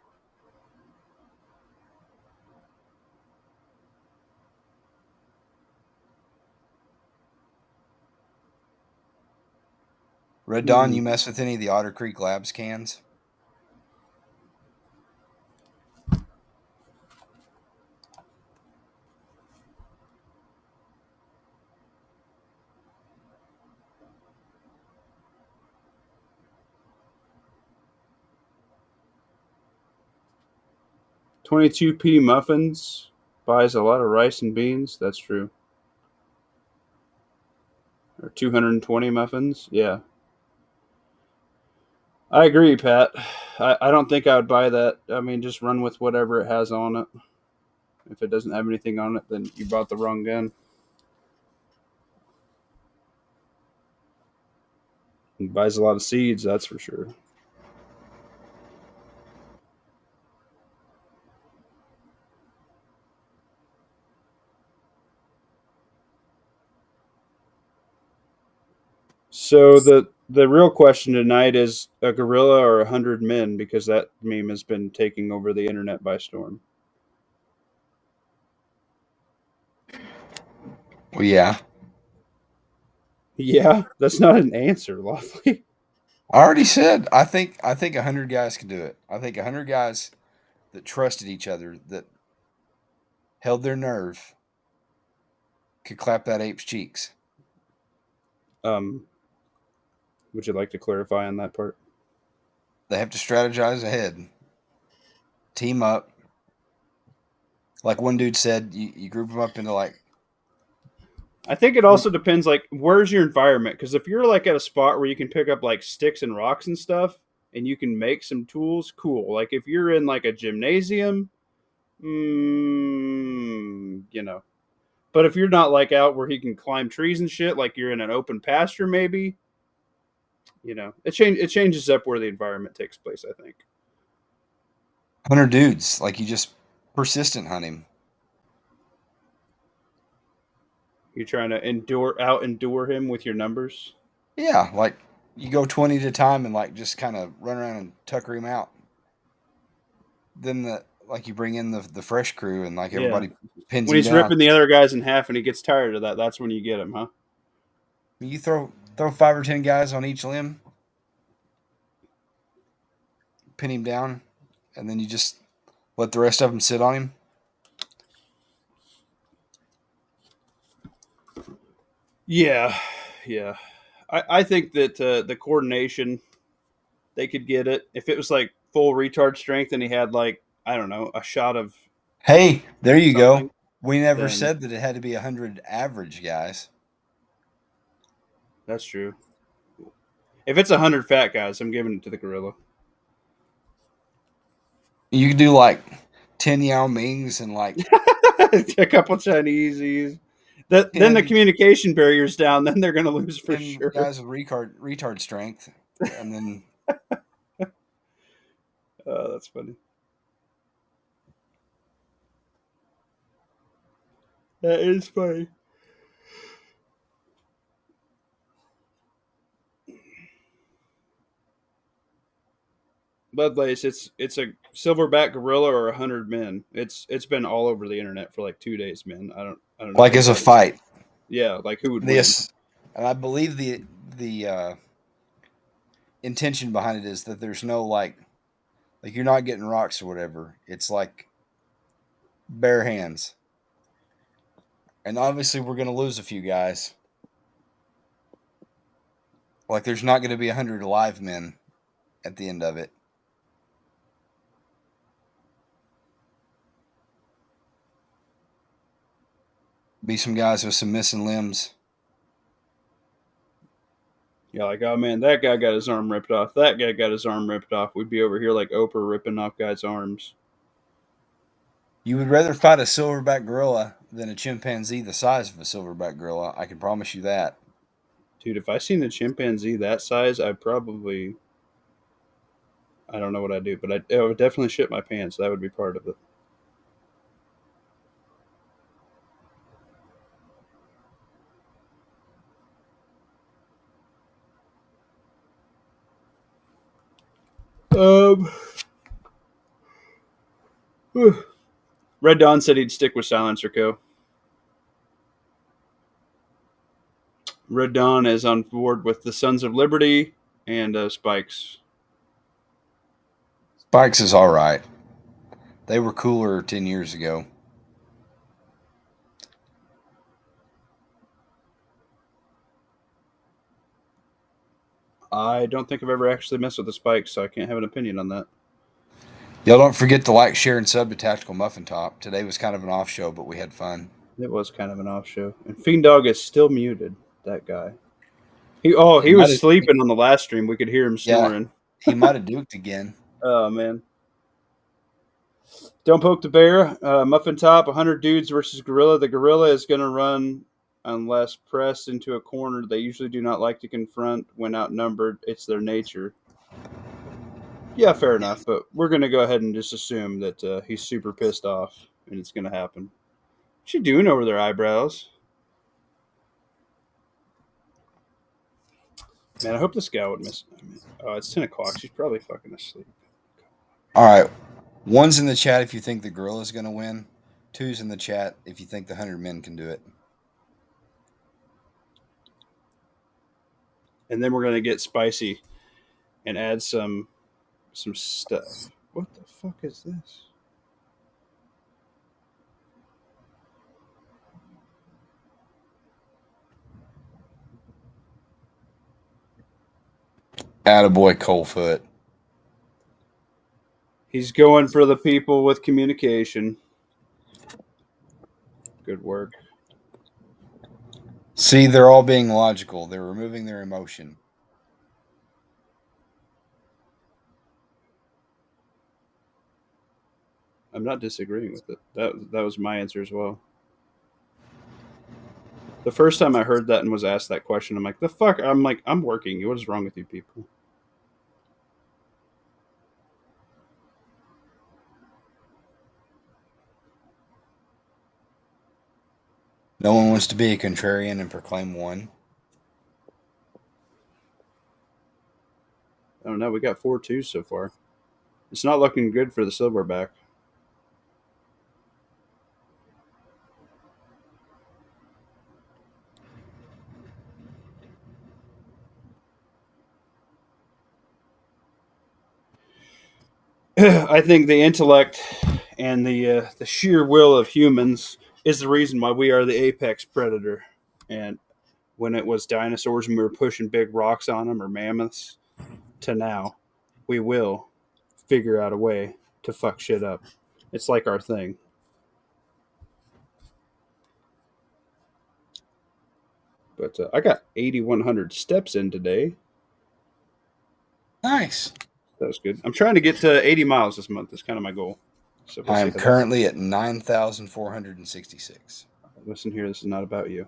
Red Dawn, you mess with any of the Otter Creek Labs cans? $22p muffins buys a lot of rice and beans. That's true. Or 220 muffins. Yeah. I agree, Pat. I don't think I would buy that. I mean, just run with whatever it has on it. If it doesn't have anything on it, then you bought the wrong gun. It buys a lot of seeds, that's for sure. So the real question tonight is a gorilla or 100 men, because that meme has been taking over the internet by storm. Well, yeah. Yeah, that's not an answer, Lawfully. I already said I think 100 guys could do it. I think 100 guys that trusted each other, that held their nerve, could clap that ape's cheeks. Um, would you like to clarify on that part? They have to strategize ahead, team up. Like one dude said, you group them up into like. I think it also depends, like, where's your environment? Because if you're like at a spot where you can pick up like sticks and rocks and stuff, and you can make some tools, cool. Like if you're in like a gymnasium, you know. But if you're not like out where he can climb trees and shit, like you're in an open pasture, maybe, you know, it changes up where the environment takes place, I think. 100 dudes, like you just persistent hunt him. You're trying to endure him with your numbers. Yeah, like you go 20 at a time and like just kind of run around and tucker him out. Then you bring in the fresh crew and like everybody pins when him he's down. ripping the other guys in half and he gets tired of that, that's when you get him, huh? You throw 5 or 10 guys on each limb, pin him down, and then you just let the rest of them sit on him. Yeah. I think that the coordination, they could get it. If it was like full retard strength and he had like, I don't know, a shot of. Hey, there you something, go. We never then said that it had to be 100 average guys. That's true. If it's 100 fat guys, I'm giving it to the gorilla. You could do like 10 Yao Mings and like a couple Chineses. Then the communication barrier's down. Then they're going to lose for sure. Guys with retard strength. and then Oh, that's funny. That is funny. Bloodlace, it's a silverback gorilla or 100 men. It's been all over the internet for like 2 days, man. I don't know like who as a had it. fight. Yeah, like who would win? This, and I believe the intention behind it is that there's no like you're not getting rocks or whatever. It's like bare hands, and obviously we're gonna lose a few guys. Like there's not going to be 100 alive men at the end of it. Be some guys with some missing limbs. Yeah, like, oh man, that guy got his arm ripped off. That guy got his arm ripped off. We'd be over here like Oprah ripping off guys' arms. You would rather fight a silverback gorilla than a chimpanzee the size of a silverback gorilla. I can promise you that. Dude, if I seen a chimpanzee that size, I'd probably, I don't know what I'd do, but I would definitely shit my pants. That would be part of it. Um, Red Dawn said he'd stick with Silencer Co. Red Dawn is on board with the Sons of Liberty and Spikes. Spikes is all right. They were cooler 10 years ago. I don't think I've ever actually messed with the Spikes, so I can't have an opinion on that. Y'all don't forget to like, share, and sub to Tactical Muffin Top. Today was kind of an off show, but we had fun. It was kind of an off show. And Fiend Dog is still muted, that guy. He was sleeping on the last stream. We could hear him snoring. He might have duked again. Oh, man. Don't poke the bear. Muffin Top, 100 dudes versus Gorilla. The Gorilla is going to run unless pressed into a corner. They usually do not like to confront when outnumbered. It's their nature. Yeah, fair enough. But we're going to go ahead and just assume that he's super pissed off and it's going to happen. What's she doing over their eyebrows? Man, I hope this guy would miss. Oh, it's 10 o'clock. She's probably fucking asleep. All right. One's in the chat if you think the gorilla's going to win. Two's in the chat if you think the 100 men can do it. And then we're going to get spicy and add some stuff. What the fuck is this? Attaboy Coldfoot. He's going for the people with communication. Good work. See, they're all being logical. They're removing their emotion. I'm not disagreeing with it. That was my answer as well. The first time I heard that and was asked that question, I'm like, the fuck? I'm like, I'm working. What is wrong with you people? No one wants to be a contrarian and proclaim one. I don't know. We got 4-2s so far. It's not looking good for the silverback. I think the intellect and the sheer will of humans is the reason why we are the apex predator. And when it was dinosaurs and we were pushing big rocks on them or mammoths, to now, we will figure out a way to fuck shit up. It's like our thing. But I got 8,100 steps in today. Nice. That was good. I'm trying to get to 80 miles this month. That's kind of my goal. So I am currently at 9,466. Listen here, this is not about you.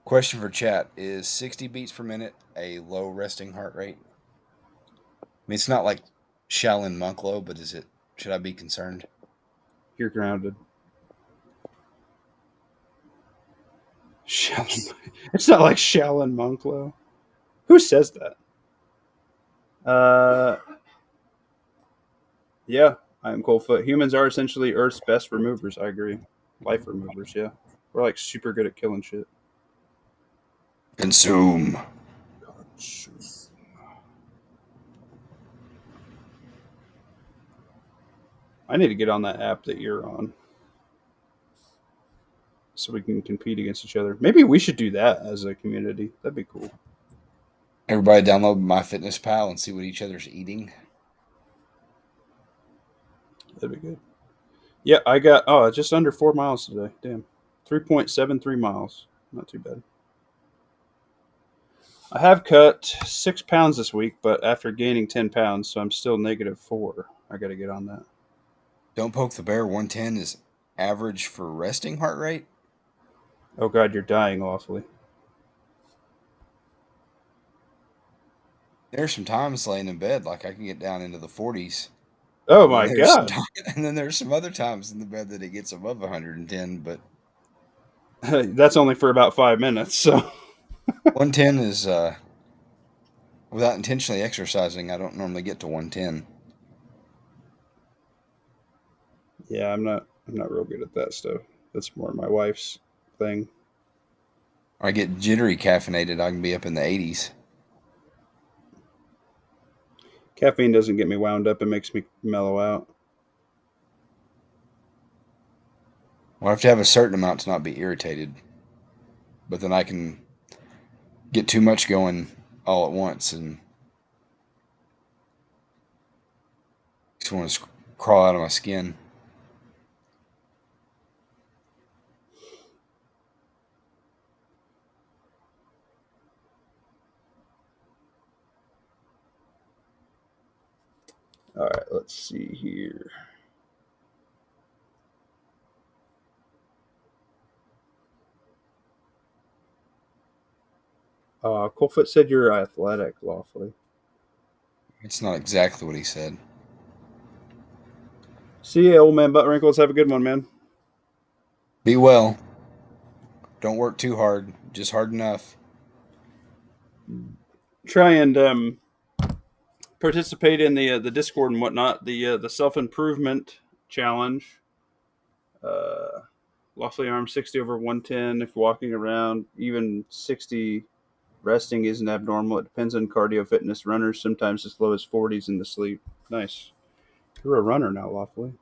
Question for chat: is 60 beats per minute a low resting heart rate? I mean, it's not like Shaolin monk low, but is it? Should I be concerned? You're grounded. Shaolin. It's not like Shaolin Monclo. Who says that? Yeah, I am Coldfoot. Humans are essentially Earth's best removers. I agree. Life removers. Yeah, we're like super good at killing shit. Consume. I need to get on that app that you're on, so we can compete against each other. Maybe we should do that as a community. That'd be cool. Everybody download MyFitnessPal and see what each other's eating. That'd be good. Yeah, I got just under 4 miles today. Damn, 3.73 miles. Not too bad. I have cut 6 pounds this week, but after gaining 10 pounds, so I'm still -4. I got to get on that. Don't poke the bear. 110 is average for resting heart rate. Oh God, you're dying awfully. There's some times laying in bed like I can get down into the 40s. Oh And then my there's some God. and then there's some other times in the bed that it gets above 110, but That's only for about 5 minutes. So 110 is without intentionally exercising, I don't normally get to 110. yeah, I'm not real good at that stuff. That's more my wife's thing. Or I get jittery caffeinated, I can be up in the 80s. Caffeine doesn't get me wound up; it makes me mellow out. Well, I have to have a certain amount to not be irritated, but then I can get too much going all at once and just want to crawl out of my skin. All right, let's see here. Coolfoot said you're athletic, lawfully. It's not exactly what he said. See ya, old man butt wrinkles. Have a good one, man. Be well. Don't work too hard, just hard enough. Try and participate in the Discord and whatnot. The self improvement challenge. Uh, Lawfully armed 60 over 110. If walking around, even 60 resting isn't abnormal. It depends on cardio fitness. Runners sometimes as low as 40s in the sleep. Nice. You're a runner now, Lawfully.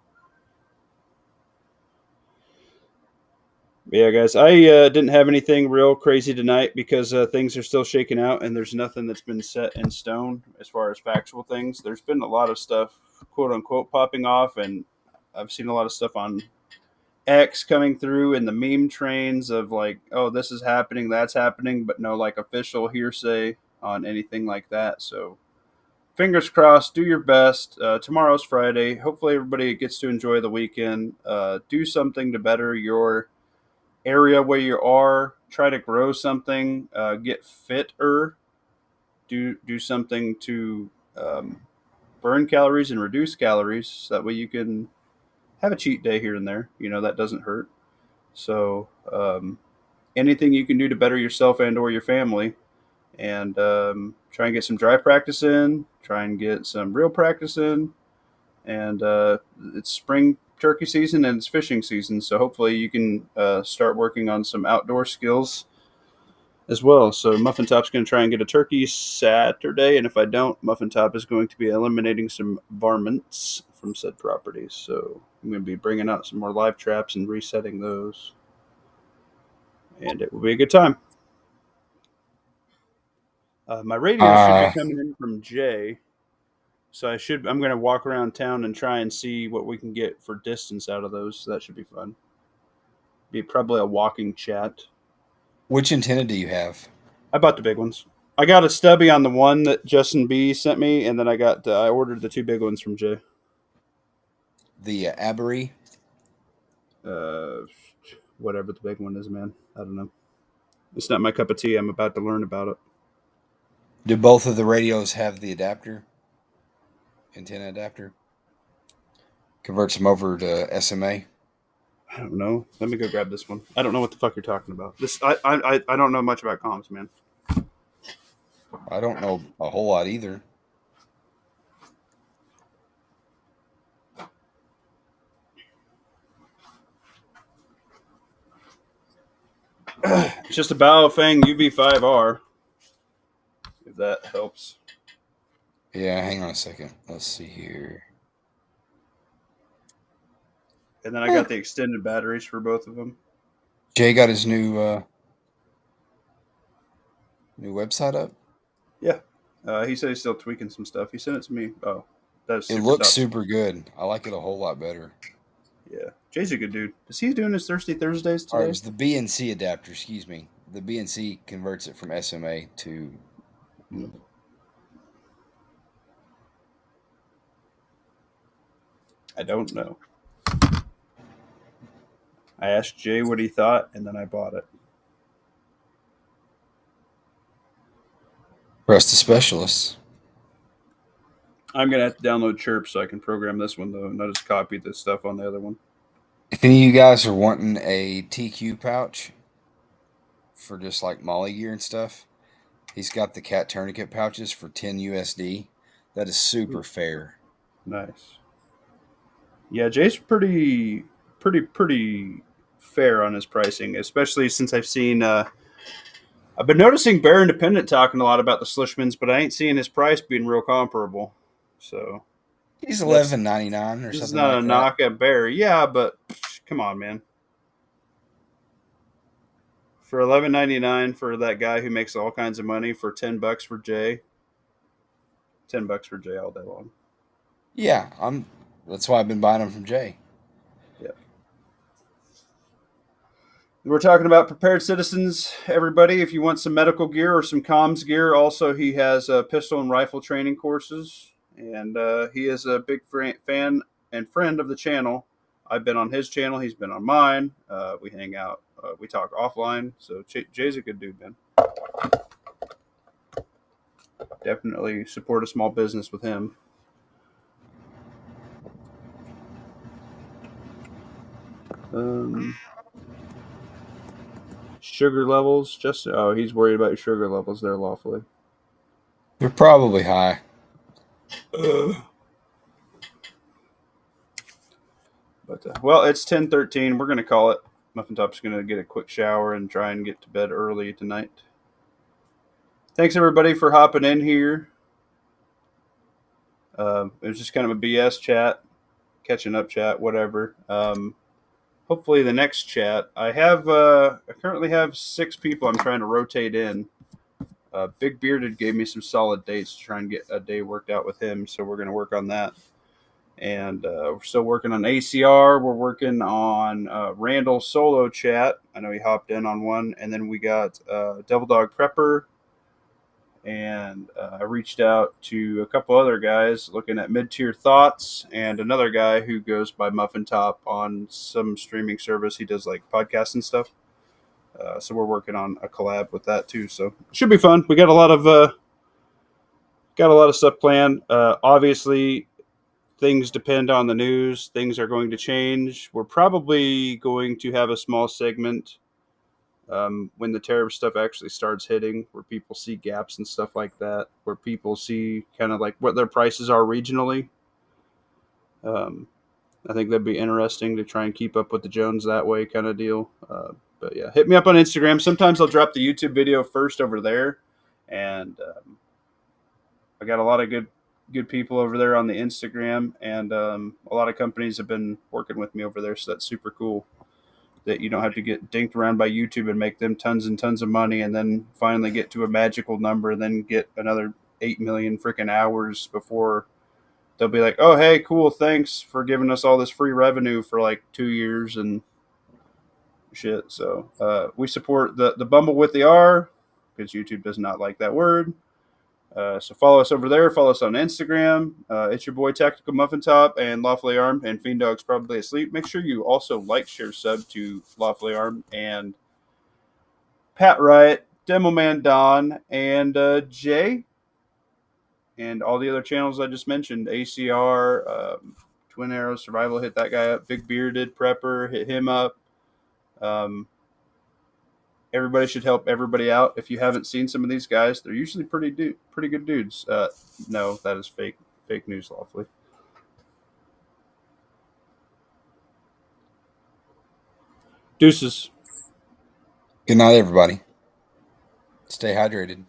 Yeah, guys, I didn't have anything real crazy tonight because things are still shaking out and there's nothing that's been set in stone as far as factual things. There's been a lot of stuff, quote unquote, popping off, and I've seen a lot of stuff on X coming through in the meme trains of like, oh, this is happening, that's happening, but no like official hearsay on anything like that. So fingers crossed, do your best. Tomorrow's Friday. Hopefully everybody gets to enjoy the weekend. Do something to better your area where you are. Try to grow something. Get fitter. Do something to burn calories and reduce calories. So that way you can have a cheat day here and there. That doesn't hurt. So anything you can do to better yourself and or your family, and try and get some dry practice in. Try and get some real practice in. And it's spring turkey season and it's fishing season, so hopefully you can start working on some outdoor skills as well. So Muffin Top's going to try and get a turkey Saturday, and if I don't, Muffin Top is going to be eliminating some varmints from said properties. So I'm going to be bringing out some more live traps and resetting those, and it will be a good time. My radio should be coming in from Jay. So I'm going to walk around town and try and see what we can get for distance out of those. So that should be fun. Be probably a walking chat. Which antenna do you have? I bought the big ones. I got a stubby on the one that Justin B sent me, and then I ordered the two big ones from Jay. The Aberry? Whatever the big one is, man. I don't know. It's not my cup of tea. I'm about to learn about it. Do both of the radios have the antenna adapter? Converts them over to SMA. I don't know. Let me go grab this one. I don't know what the fuck you're talking about. I don't know much about comms, man. I don't know a whole lot either. It's just a Baofeng UV5R. If that helps. Yeah, hang on a second. Let's see here. And then I got the extended batteries for both of them. Jay got his new website up. Yeah. He said he's still tweaking some stuff. He sent it to me. Oh, that's It super looks dubs. super good. I like it a whole lot better. Yeah. Jay's a good dude. Is he doing his Thirsty Thursdays All right, today? it was the BNC adapter. Excuse me. The BNC converts it from SMA to. I don't know. I asked Jay what he thought, and then I bought it. Rest the specialists. I'm gonna have to download Chirp so I can program this one though, and not just copy the stuff on the other one. If any of you guys are wanting a TQ pouch for just like Molly gear and stuff, he's got the cat tourniquet pouches for 10 USD. That is super fair. Nice. Yeah, Jay's pretty fair on his pricing, especially since I've seen. I've been noticing Bear Independent talking a lot about the Slishmans, but I ain't seeing his price being real comparable. So He's that's $11.99 or this is something not like a that. knock at Bear, yeah, but come on, man. For $11.99 for that guy who makes all kinds of money for $10 for Jay. $10 for Jay all day long. Yeah, that's why I've been buying them from Jay. Yeah. We're talking about Prepared Citizens, everybody. If you want some medical gear or some comms gear, also he has pistol and rifle training courses, and he is a big fan and friend of the channel. I've been on his channel; he's been on mine. We hang out, we talk offline. So Jay's a good dude, man. Definitely support a small business with him. Sugar levels, just he's worried about your sugar levels there lawfully. They're probably high. But well, it's 10:13. We're gonna call it. Muffin Top's gonna get a quick shower and try and get to bed early tonight. Thanks everybody for hopping in here. It was just kind of a BS chat, catching up chat, whatever. Hopefully the next chat, I currently have 6 people I'm trying to rotate in. Big Bearded gave me some solid dates to try and get a day worked out with him, so we're going to work on that. And we're still working on ACR. We're working on Randall solo chat. I know he hopped in on one. And then we got Devil Dog Prepper. And I reached out to a couple other guys looking at mid-tier thoughts, and another guy who goes by Muffin Top on some streaming service. He does like podcasts and stuff. So we're working on a collab with that too. So it should be fun. We got a lot of stuff planned. Obviously, things depend on the news. Things are going to change. We're probably going to have a small segment when the tariff stuff actually starts hitting, where people see gaps and stuff like that, where people see kind of like what their prices are regionally. I think that'd be interesting to try and keep up with the Jones that way kind of deal. But yeah, hit me up on Instagram. Sometimes I'll drop the YouTube video first over there, and I got a lot of good people over there on the Instagram, and a lot of companies have been working with me over there, so that's super cool. That you don't have to get dinked around by YouTube and make them tons and tons of money, and then finally get to a magical number, and then get another 8 million freaking hours before they'll be like, "Oh, hey, cool, thanks for giving us all this free revenue for like 2 years and shit." So we support the Bumble with the R because YouTube does not like that word. So follow us over there. Follow us on Instagram. It's your boy Tactical Muffin Top and Lawfully Armed and Fiend Dog's probably asleep. Make sure you also like, share, sub to Lawfully Armed and Pat Riot, Demo Man Don, and Jay, and all the other channels I just mentioned. ACR, Twin Arrows Survival, hit that guy up. Big Bearded Prepper, hit him up. Everybody should help everybody out. If you haven't seen some of these guys, they're usually pretty good dudes. No, that is fake news, lawfully. Deuces. Good night, everybody. Stay hydrated.